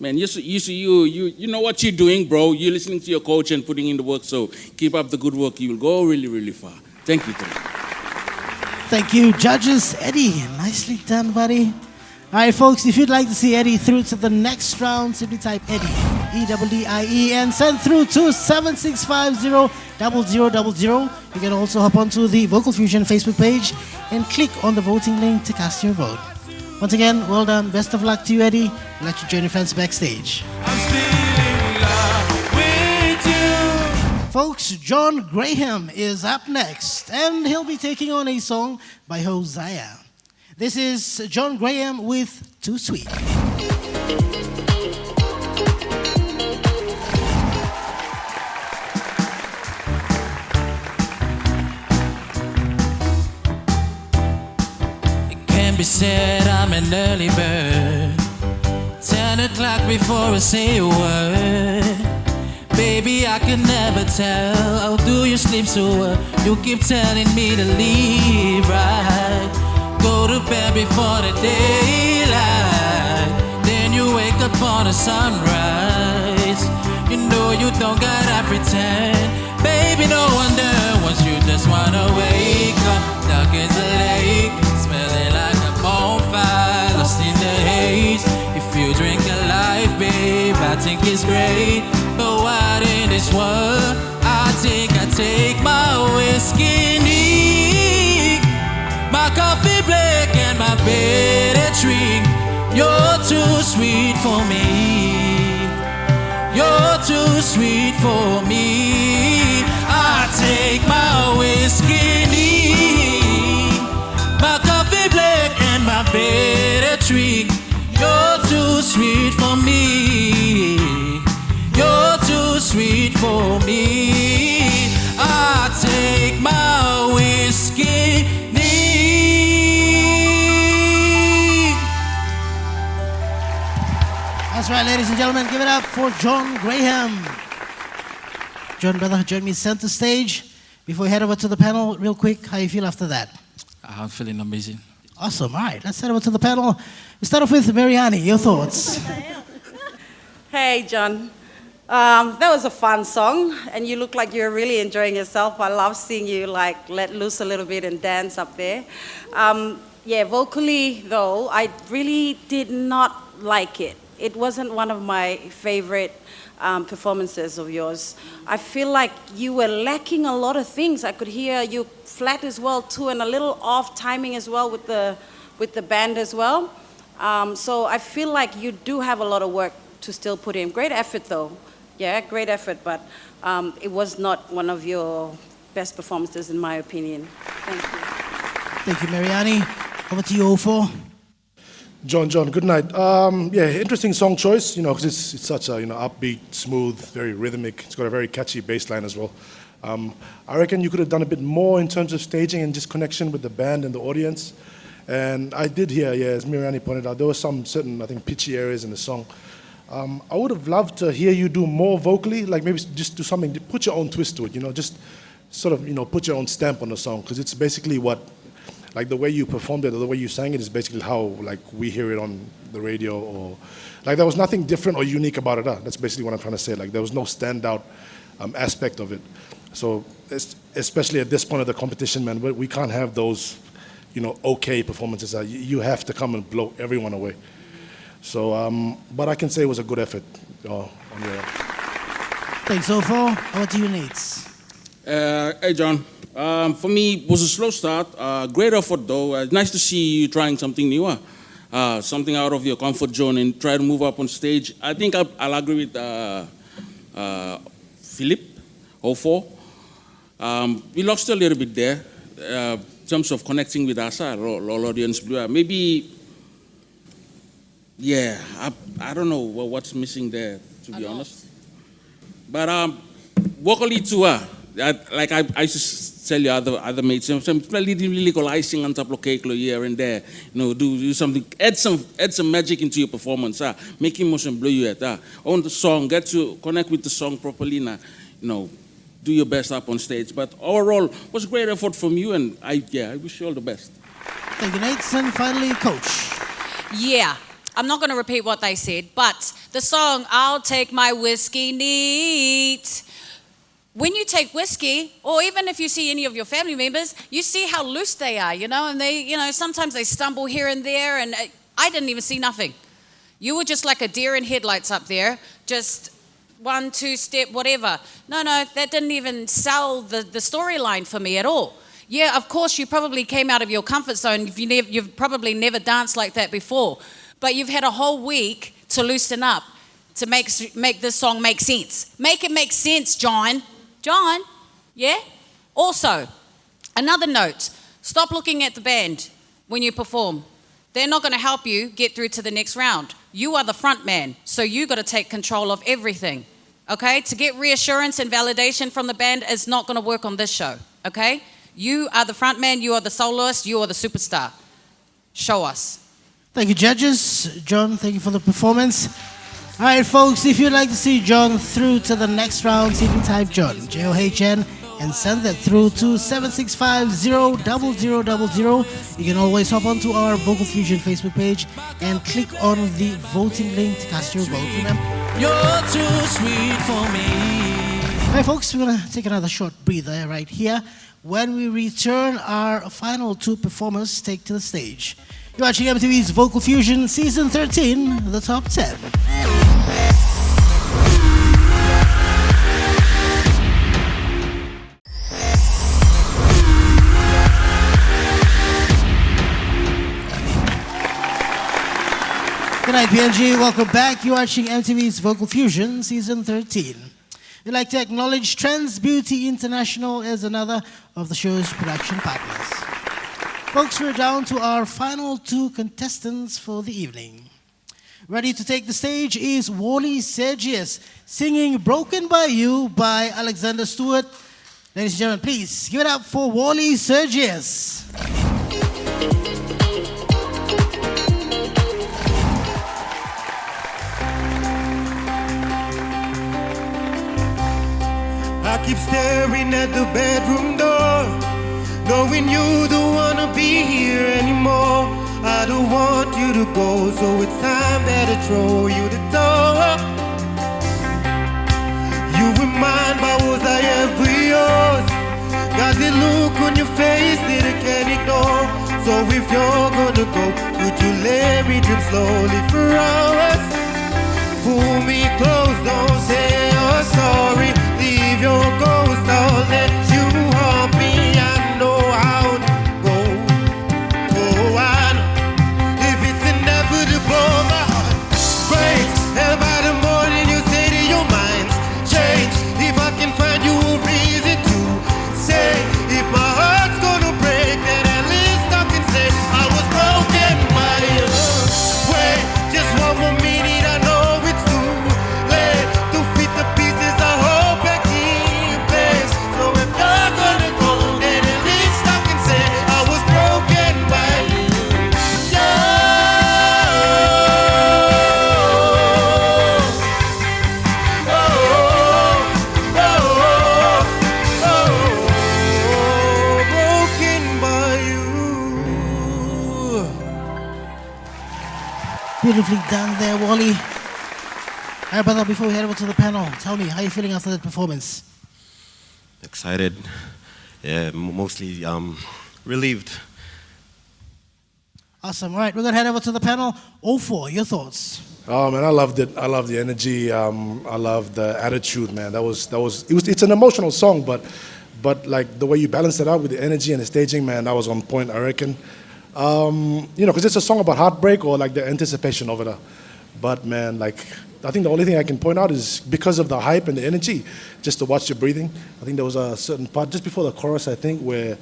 E: Man, you know what you're doing, bro. You're listening to your coach and putting in the work. So keep up the good work. You will go really, really far. Thank you.
A: Thank you, judges. Eddie, nicely done, buddy. All right, folks, if you'd like to see Eddie through to the next round, simply type Eddie, E-D-D-I-E, and send through to 7650-0000. You can also hop onto the Vocal Fusion Facebook page and click on the voting link to cast your vote. Once again, well done. Best of luck to you, Eddie. We'll let you join your friends backstage.
L: feeling love with you.
A: Folks, John Graham is up next, and he'll be taking on a song by Hosea. This is John Graham with Too Sweet.
M: It can be said I'm an early bird. 10 o'clock before I say a word. Baby, I can never tell. How do you sleep so well? You keep telling me to leave, right? Go to bed before the daylight. Then you wake up on the sunrise. You know you don't gotta pretend. Baby, no wonder once you just wanna wake up. Dark as a lake, smelling like a bonfire, lost in the haze. If you drink a life, babe, I think it's great. But what in this world? I think I take my whiskey neat, my coffee black and my bitter drink. You're too sweet for me. You're too sweet for me. I take my whiskey neat, my coffee black and my bitter drink. You're too sweet for me. You're too sweet for me. I take my whiskey neat.
A: That's right, ladies and gentlemen, give it up for John Graham. John, brother, join me center stage. Before we head over to the panel, real quick, how you feel after that?
M: I'm feeling amazing.
A: Awesome, all right, let's head over to the panel. We start off with Mariani, your thoughts?
F: Hey, John. That was a fun song, and you look like you're really enjoying yourself. I love seeing you like let loose a little bit and dance up there. Yeah, vocally though, I really did not like it. It wasn't one of my favorite performances of yours. I feel like you were lacking a lot of things. I could hear you flat as well too, and a little off timing as well with the band as well. So I feel like you do have a lot of work to still put in. Great effort though. Yeah, great effort, but it was not one of your best performances in my opinion. Thank you.
A: Thank you, Mariani. Over to you, 04.
C: John, good night. Yeah, interesting song choice, you know, because it's such a, upbeat, smooth, very rhythmic. It's got a very catchy bass line as well. I reckon you could have done a bit more in terms of staging and just connection with the band and the audience. And I did hear, yeah, as Mariani pointed out, there were some certain, I think, pitchy areas in the song. I would have loved to hear you do more vocally, like maybe just do something, put your own twist to it, just sort of, put your own stamp on the song, because it's basically what, like the way you performed it or the way you sang it is basically how, like, we hear it on the radio, or, like, there was nothing different or unique about it. That's basically what I'm trying to say. Like, there was no standout aspect of it. So, especially at this point of the competition, man, we can't have those, okay performances. You have to come and blow everyone away. So, but I can say it was a good effort on your end.
A: Thanks, Ofo. Over to you, Nates.
E: Hey, John. For me, it was a slow start. Great effort, though. Nice to see you trying something new, something out of your comfort zone and try to move up on stage. I think I'll agree with Philip, 04. We lost a little bit there in terms of connecting with us, all audience. Maybe, yeah, I don't know what's missing there, to be honest. But vocally too, like I used to tell you other mates, some really go icing on top of cake here and there, do something, add some magic into your performance, make emotion blow you at on the song, get to connect with the song properly, do your best up on stage. But overall, it was a great effort from you, and I wish you all the best.
A: Thank you, Nates, and finally, Coach.
B: Yeah, I'm not going to repeat what they said, but the song, I'll Take My Whiskey Neat. When you take whiskey, or even if you see any of your family members, you see how loose they are, and they, sometimes they stumble here and there, and I didn't even see nothing. You were just like a deer in headlights up there, just 1, 2 step, whatever. No, that didn't even sell the storyline for me at all. Yeah, of course, you probably came out of your comfort zone. You've probably never danced like that before, but you've had a whole week to loosen up. to make this song make sense. Make it make sense, John. John, yeah? Also, another note, stop looking at the band when you perform. They're not going to help you get through to the next round. You are the front man, so you got to take control of everything, okay? To get reassurance and validation from the band is not going to work on this show, okay? You are the front man, you are the soloist, you are the superstar. Show us.
A: Thank you, judges. John, thank you for the performance. All right, folks, if you'd like to see John through to the next round, simply type John, John, and send that through to 765-00000. You can always hop onto our Vocal Fusion Facebook page and click on the voting link to cast your vote. Remember,
M: You're too sweet for me.
A: all right, folks, we're going to take another short breather right here. When we return, our final two performers take to the stage. You're watching EMTV's Vocal Fusion Season 13, the Top 10. Good night, PNG. Welcome back. You're watching MTV's Vocal Fusion Season 13. We'd like to acknowledge Trans Beauty International as another of the show's production partners. Folks, we're down to our final two contestants for the evening. Ready to take the stage is Wally Sergius, singing Broken by You by Alexander Stewart. Ladies and gentlemen, please give it up for Wally Sergius.
J: I keep staring at the bedroom door, knowing you don't wanna be here anymore. I don't want you to go, so it's time that I throw you the door. You were mine, but was I ever yours? Got the look on your face that I can't ignore. So if you're gonna go, would you let me dream slowly for hours? Pull me close, don't say you're sorry. Leave your ghost, I'll let you haunt me. I know how to go. Oh, I know if it's inevitable, my heart breaks. And by the morning you say to your mind's change. If I can find you a reason to say, if my heart's gonna break, then at least I can say I was broken by you. Wait, just one more minute, I know it's too late to fit the pieces I hope I keep place. So if you're gonna go, then at least I can say I was broken by you. Broken by you.
A: Beautifully done there, Wally. All right, brother, before we head over to the panel, tell me, how are you feeling after that performance?
H: Excited. Yeah, mostly relieved.
A: Awesome. All right, we're going to head over to the panel. O4, your thoughts?
C: Oh man, I loved it. I love the energy. I love the attitude, man. It's an emotional song, but like the way you balance it out with the energy and the staging, man, that was on point, I reckon. Because it's a song about heartbreak or like the anticipation of it. But man, like I think the only thing I can point out is because of the hype and the energy, just to watch your breathing. I think there was a certain part just before the chorus, I think, where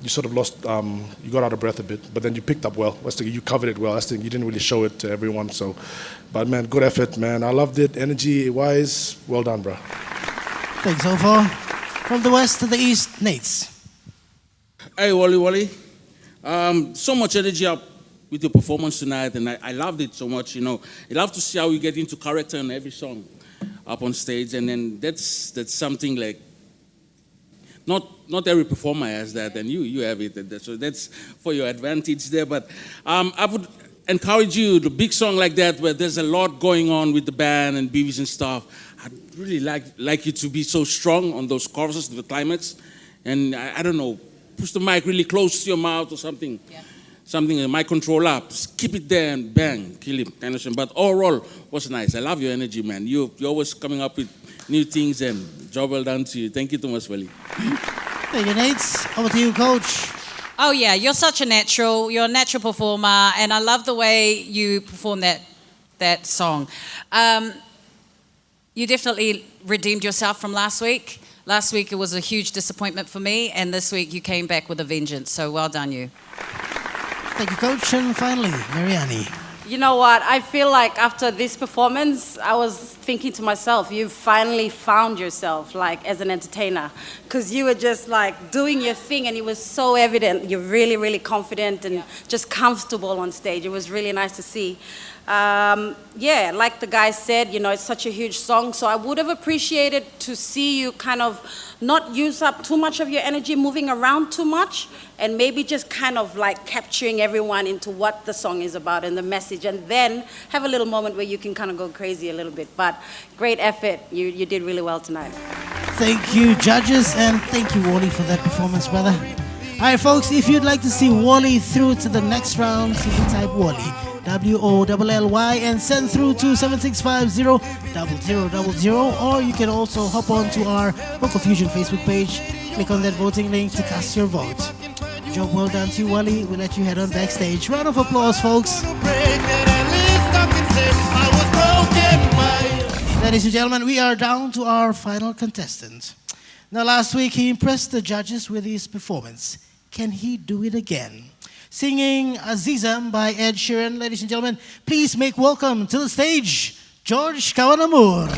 C: you sort of lost, you got out of breath a bit, but then you picked up well. You covered it well. That's the thing. You didn't really show it to everyone. So, but man, good effort, man. I loved it. Energy-wise, well done, bro.
A: Thanks, O4. From the west to the east, Nates.
E: Hey, Wally. So much energy up with your performance tonight, and I loved it so much. I love to see how you get into character in every song up on stage, and then that's something like not every performer has that, and you have it. So that's for your advantage there. But I would encourage you, the big song like that, where there's a lot going on with the band and BVs and stuff. I'd really like you to be so strong on those choruses, the climax, and I don't know, push the mic really close to your mouth or something. Yeah. Something, the mic control up. Just keep it there and bang, kill him, kind of thing. But overall, was nice. I love your energy, man. You're always coming up with new things, and job well done to you. Thank you too much, Wally.
A: Thank you, Nates. Over to you, Coach.
B: Oh yeah, you're such a natural. You're a natural performer, and I love the way you perform that song. You definitely redeemed yourself from last week. Last week it was a huge disappointment for me, and this week you came back with a vengeance. So well done, you.
A: Thank you, Coach. And finally, Mariani.
F: You know what? I feel like after this performance, I was thinking to myself, you finally found yourself, like, as an entertainer. Because you were just, like, doing your thing, and it was so evident. You're really, really confident and just comfortable on stage. It was really nice to see. Yeah, like the guy said, you know, it's such a huge song, so I would have appreciated to see you kind of not use up too much of your energy moving around too much, and maybe just kind of like capturing everyone into what the song is about and the message, and then have a little moment where you can kind of go crazy a little bit. But great effort. You did really well tonight.
A: Thank you, judges, and thank you, Wally, for that performance, brother. All right, folks, if you'd like to see Wally through to the next round, simply type Wally, WOLLY, and send through to 7650-0000, or you can also hop on to our Vocal Fusion Facebook page, click on that voting link to cast your vote. Job well done to you, Wally. We'll let you head on backstage. Round of applause, folks. Ladies and gentlemen, we are down to our final contestant. Now, last week he impressed the judges with his performance. Can he do it again? Singing Azizam by Ed Sheeran. Ladies and gentlemen, please make welcome to the stage, George Kawanamur.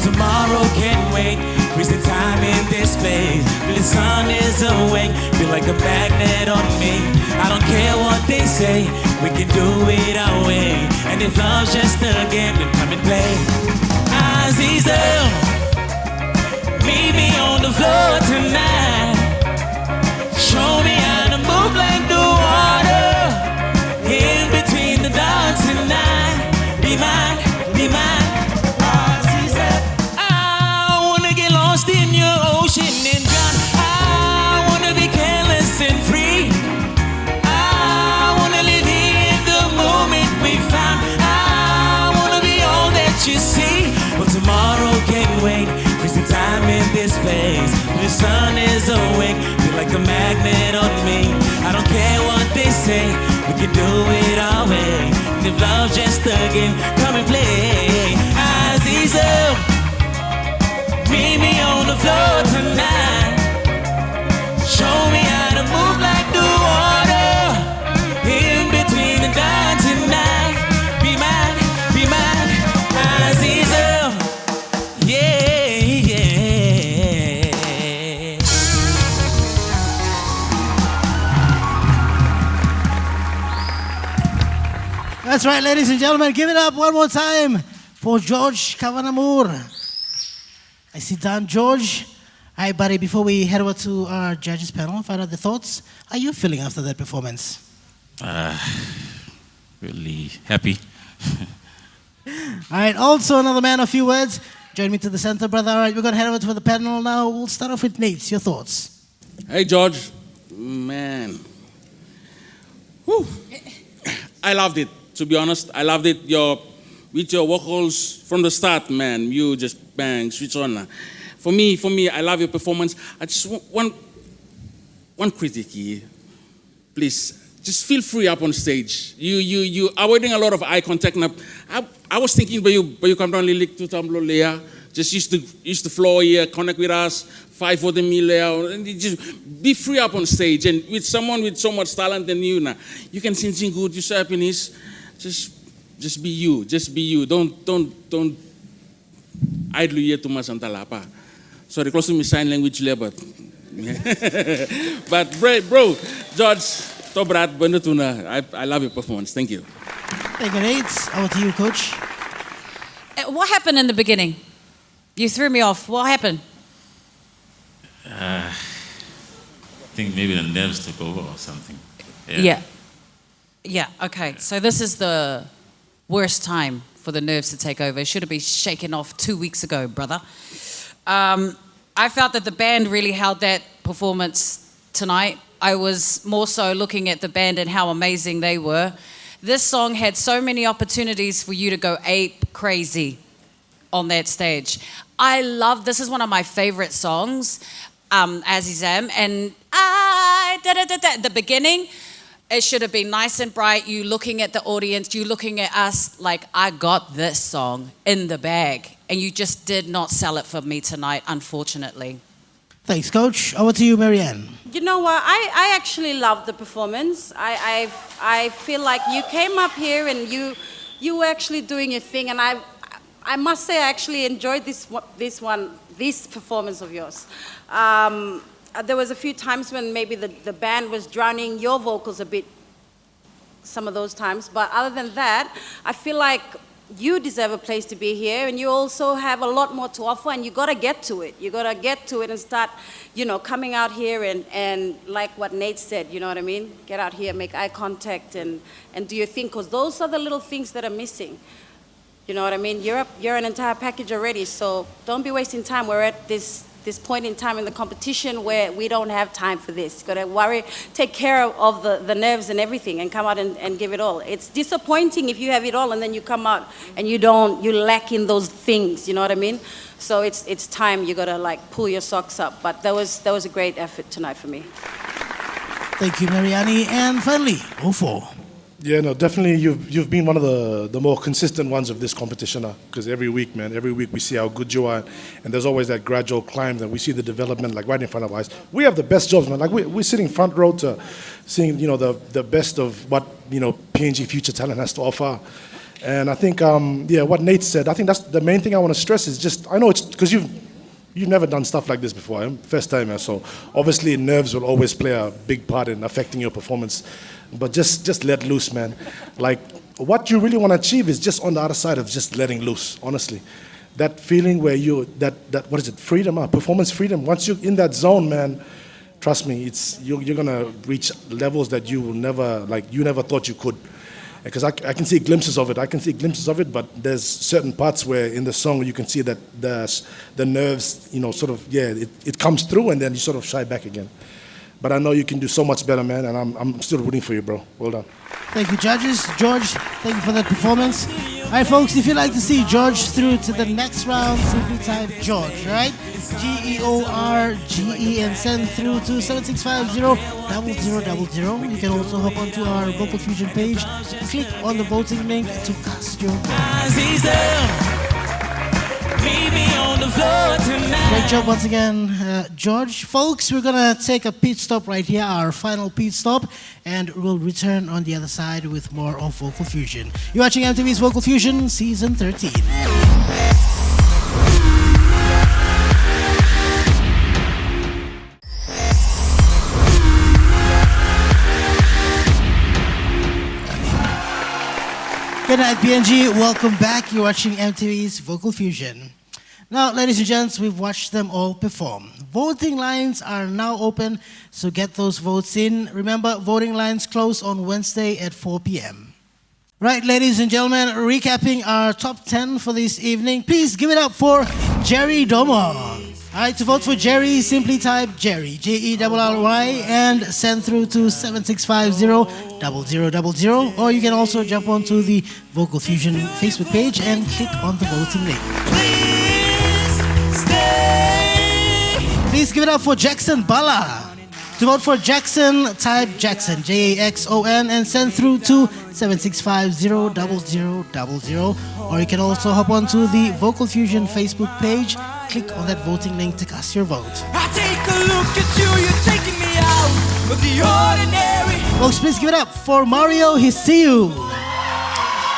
M: Tomorrow can't wait, wasting time in this place. The sun is awake, feel like a magnet on me. I don't care what they say, we can do it our way. And if love's just a game, then come and play. Aziza, meet me on the floor tonight. Show me how to move like the water. In between the dots tonight. Be mine, be mine. In your ocean and drown. I wanna be careless and free. I wanna live here in the moment we found. I wanna be all that you see. But tomorrow can't wait, wasting time in this place. The sun is awake, feel like a magnet on me. I don't care what they say, we can do it our way. And if love's just a game, come and play. Aziza, meet me on the floor tonight. Show me how to move like the water. In between the dots tonight. Be mine, Aziza. Yeah, yeah.
A: That's right, ladies and gentlemen. Give it up one more time for George Kawanamur. I sit down, George. All right, buddy, before we head over to our judges panel, find out the thoughts. How are you feeling after that performance?
N: Really happy.
A: All right, also another man, a few words. Join me to the center, brother. All right, we're going to head over to the panel now. We'll start off with Nate. Your thoughts?
E: Hey, George. Man. Whew. I loved it, to be honest. I loved it. With your vocals from the start, man, you just bang, switch on. For me, I love your performance. I just want one critic here. Please, just feel free up on stage. You avoiding a lot of eye contact. I was thinking, but you come down lilik to Tamblolea, just use the floor here, connect with us, fight for the meal, and just be free up on stage. And with someone with so much talent than you, you can sing good, you show happiness. Just be you. Just be you. Don't idle here too much antalapa. Sorry, close to me sign language there, but bro, George, Tobrat, Benetuna, I love your performance. Thank you.
A: Thank you, Nate. Over to you, Coach.
B: What happened in the beginning? You threw me off. What happened?
N: I think maybe the nerves took over or something.
B: Yeah, okay. So this is the worst time for the nerves to take over. It should have been shaken off 2 weeks ago, brother. I felt that the band really held that performance tonight. I was more so looking at the band and how amazing they were. This song had so many opportunities for you to go ape crazy on that stage. I love, this is one of my favorite songs, Azizam, and the beginning, it should have been nice and bright, you looking at the audience, you looking at us like, I got this song in the bag, and you just did not sell it for me tonight, unfortunately.
A: Thanks, Coach. Over to you, Marianne.
F: You know what? I actually loved the performance. I feel like you came up here and you were actually doing your thing, and I must say I actually enjoyed this performance of yours. There was a few times when maybe the band was drowning your vocals a bit, some of those times, but other than that, I feel like you deserve a place to be here, and you also have a lot more to offer, and you got to get to it. You got to get to it and start, coming out here and like what Nate said, you know what I mean? Get out here, make eye contact, and do your thing, because those are the little things that are missing. You know what I mean? You're an entire package already, so don't be wasting time. We're at this point in time in the competition where we don't have time for this. Got to worry, take care of the nerves and everything, and come out and give it all. It's disappointing if you have it all and then you come out and you lack in those things. You know what I mean? So it's time. You got to pull your socks up. But that was a great effort tonight for me.
A: Thank you, Mariani. And finally, 04.
C: Yeah, no, definitely you've been one of the more consistent ones of this competition, because every week we see how good you are, and there's always that gradual climb that we see the development right in front of us. We have the best jobs, man. We're sitting front row to seeing the best of what PNG Future Talent has to offer. And I think what Nate said, I think that's the main thing I want to stress is just, I know it's because you've never done stuff like this before, first time, so obviously nerves will always play a big part in affecting your performance. But just let loose, man. What you really want to achieve is just on the other side of just letting loose, honestly. That feeling where what is it, freedom, performance freedom. Once you're in that zone, man, trust me, you're going to reach levels that you will never, you never thought you could. Because I can see glimpses of it, but there's certain parts where in the song you can see that the nerves, it comes through and then you sort of shy back again. But I know you can do so much better, man, and I'm still rooting for you, bro. Well done.
A: Thank you, judges. George, thank you for that performance. All right, folks, if you'd like to see George through to the next round, simply type George, all right? GEORGE and send through to 7650-0000. You can also hop onto our Vocal Fusion page, click on the voting link to cast your vote. Great job once again, George. Folks, we're going to take a pit stop right here, our final pit stop, and we'll return on the other side with more of Vocal Fusion. You're watching MTV's Vocal Fusion Season 13. Good night, PNG. Welcome back. You're watching MTV's Vocal Fusion. Now, ladies and gents, we've watched them all perform. Voting lines are now open, so get those votes in. Remember, voting lines close on Wednesday at 4 p.m. Right, ladies and gentlemen, recapping our top 10 for this evening. Please give it up for Jerry Domo. All right, to vote for Jerry, simply type Jerry, Jerry, and send through to 7650-0000. Or you can also jump onto the Vocal Fusion Facebook page and click on the voting link. Please give it up for Jackson Bala. To vote for Jackson, type Jackson, Jaxon, and send through to 7650-0000. Or you can also hop onto the Vocal Fusion Facebook page, click on that voting link to cast your vote.
G: I take a look at you, you're taking me out of the ordinary.
A: Folks, please give it up for Mario Hisiu.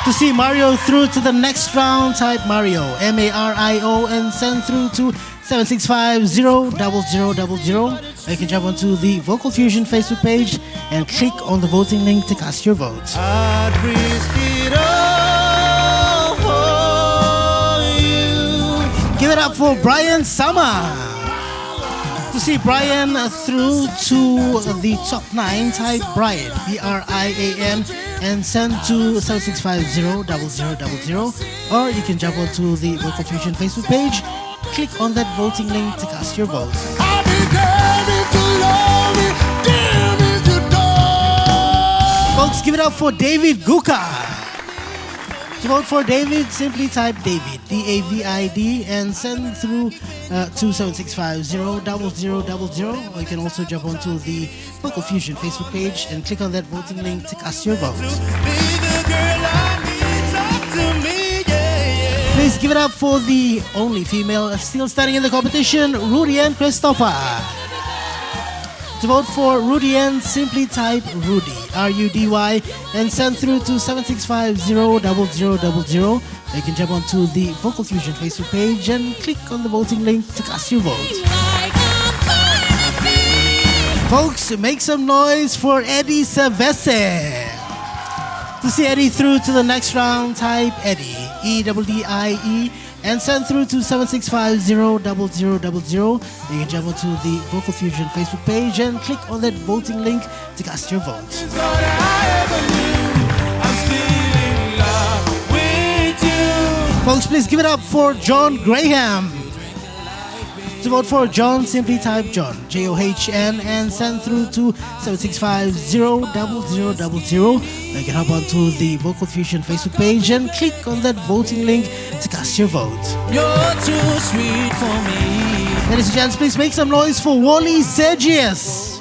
A: To see Mario through to the next round, type Mario, Mario, and send through to 7650-0000. You can jump onto the Vocal Fusion Facebook page and click on the voting link to cast your vote.
J: I'd risk it all for you.
A: Give it up for Brian Sama. To see Brian through to the top 9, type Brian, Brian, and send to 7650-0000. Or you can jump onto the Vocal Fusion Facebook page, click on that voting link to cast your vote.
I: I'll be there if you love me, give me
A: give it up for David Guka. To vote for David, simply type David, D-A-V-I-D, and send through to 7650-0000. Or you can also jump onto the Vocal Fusion Facebook page and click on that voting link to cast your vote. Please give it up for the only female still standing in the competition, Rudy and Christopher. To vote for Rudy N, simply type Rudy, R-U-D-Y, and send through to 7650-0000. You can jump onto the Vocal Fusion Facebook page and click on the voting link to cast your vote. Folks, make some noise for Eddie Savesse. To see Eddie through to the next round, type Eddie, E-D-D-I-E, and send through to 7650-0000. You can jump onto the Vocal Fusion Facebook page and click on that voting link to cast your vote. Folks, please give it up for John Graham. To vote for John, simply type John, J-O-H-N, and send through to 7650-0000. You can hop onto the Vocal Fusion Facebook page and click on that voting link to cast your vote.
M: You're too sweet for me.
A: Ladies and gents, please make some noise for Wally Sergius.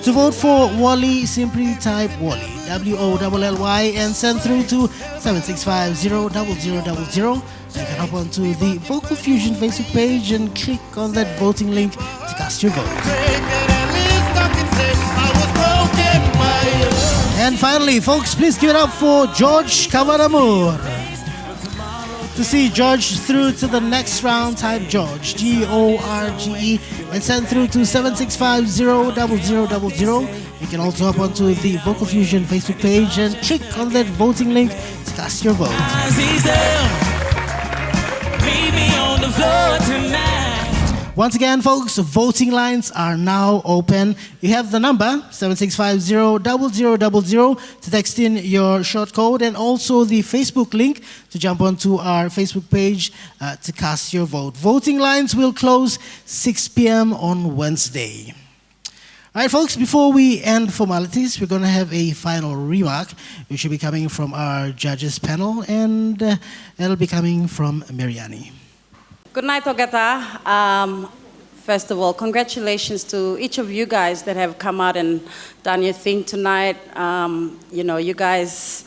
A: To vote for Wally, simply type Wally, W-O-L-L-Y, and send through to 7650-0000. You can hop onto the Vocal Fusion Facebook page and click on that voting link to cast your vote. And finally, folks, please give it up for George Kavaramur. To see George through to the next round, type George, G-O-R-G-E, and send through to 7650-0000. You can also hop onto the Vocal Fusion Facebook page and click on that voting link to cast your vote. Once again, folks, voting lines are now open. You have the number 7650-0000 to text in your short code, and also the Facebook link to jump onto our Facebook page to cast your vote. Voting lines will close 6 p.m. on Wednesday. All right, folks, before we end formalities, we're going to have a final remark, which will be coming from our judges panel, and it'll be coming from Mariani.
F: Good night, Ogata. First of all, congratulations to each of you guys that have come out and done your thing tonight. You guys,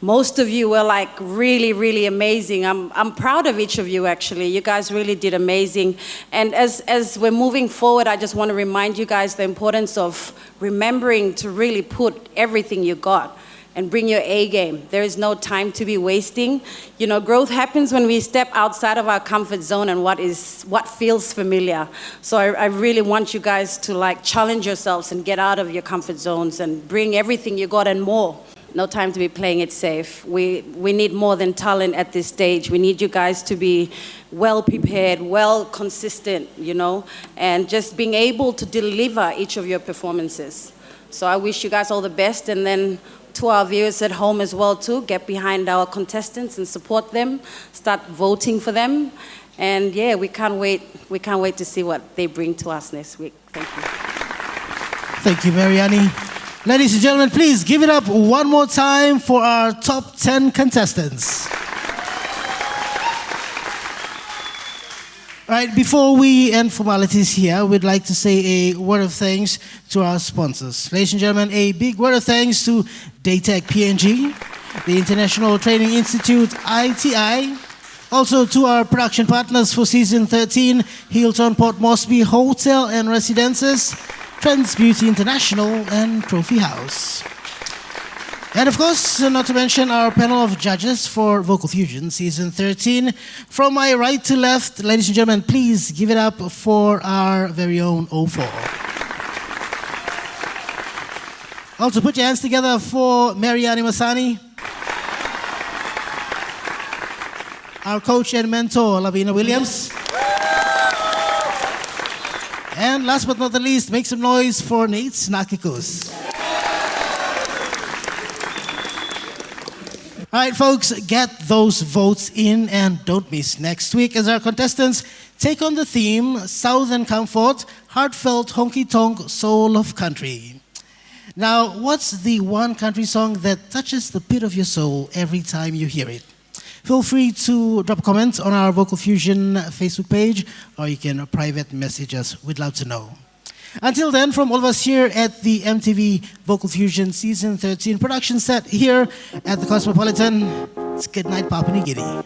F: most of you were like really, really amazing. I'm proud of each of you, actually. You guys really did amazing. And as we're moving forward, I just want to remind you guys the importance of remembering to really put everything you got and bring your A game. There is no time to be wasting. Growth happens when we step outside of our comfort zone and what feels familiar. So I really want you guys to challenge yourselves and get out of your comfort zones and bring everything you got and more. No time to be playing it safe. We need more than talent at this stage. We need you guys to be well prepared, well consistent, and just being able to deliver each of your performances. So I wish you guys all the best, and then to our viewers at home as well too, get behind our contestants and support them, start voting for them. And yeah, we can't wait to see what they bring to us next week. Thank you.
A: Thank you, Mariani. Ladies and gentlemen, please give it up one more time for our top 10 contestants. All right, before we end formalities here, we'd like to say a word of thanks to our sponsors. Ladies and gentlemen, a big word of thanks to Daytech PNG, the International Training Institute, ITI, also to our production partners for season 13, Hilton Port Moresby Hotel and Residences, Trends Beauty International, and Trophy House. And of course, not to mention our panel of judges for Vocal Fusion Season 13. From my right to left, ladies and gentlemen, please give it up for our very own O4. Also, put your hands together for Mariani Masani, our coach and mentor, Lavina Williams. And last but not the least, make some noise for Nate Nakikus. All right, folks, get those votes in and don't miss next week as our contestants take on the theme Southern Comfort, Heartfelt Honky Tonk Soul of Country. Now, what's the one country song that touches the pit of your soul every time you hear it? Feel free to drop a comment on our Vocal Fusion Facebook page, or you can private message us. We'd love to know. Until then, from all of us here at the MTV Vocal Fusion Season 13 production set here at the Cosmopolitan, it's good night, Papua New Guinea.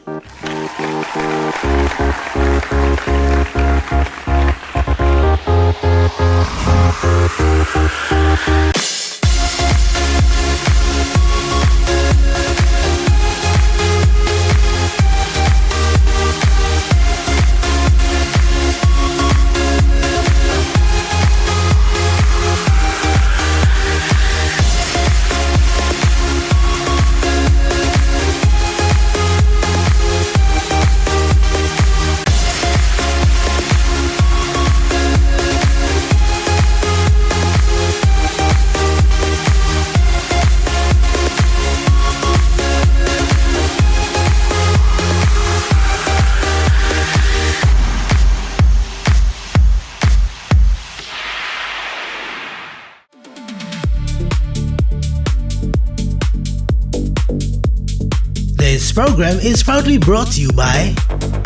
A: This program is proudly brought to you by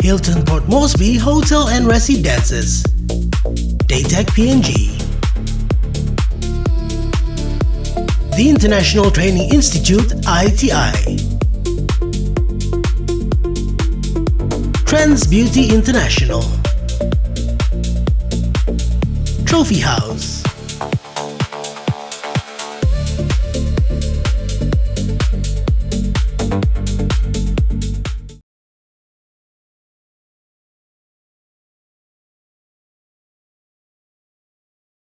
A: Hilton Port Moresby Hotel and Residences, Daytech PNG, the International Training Institute ITI, Trends Beauty International, Trophy House,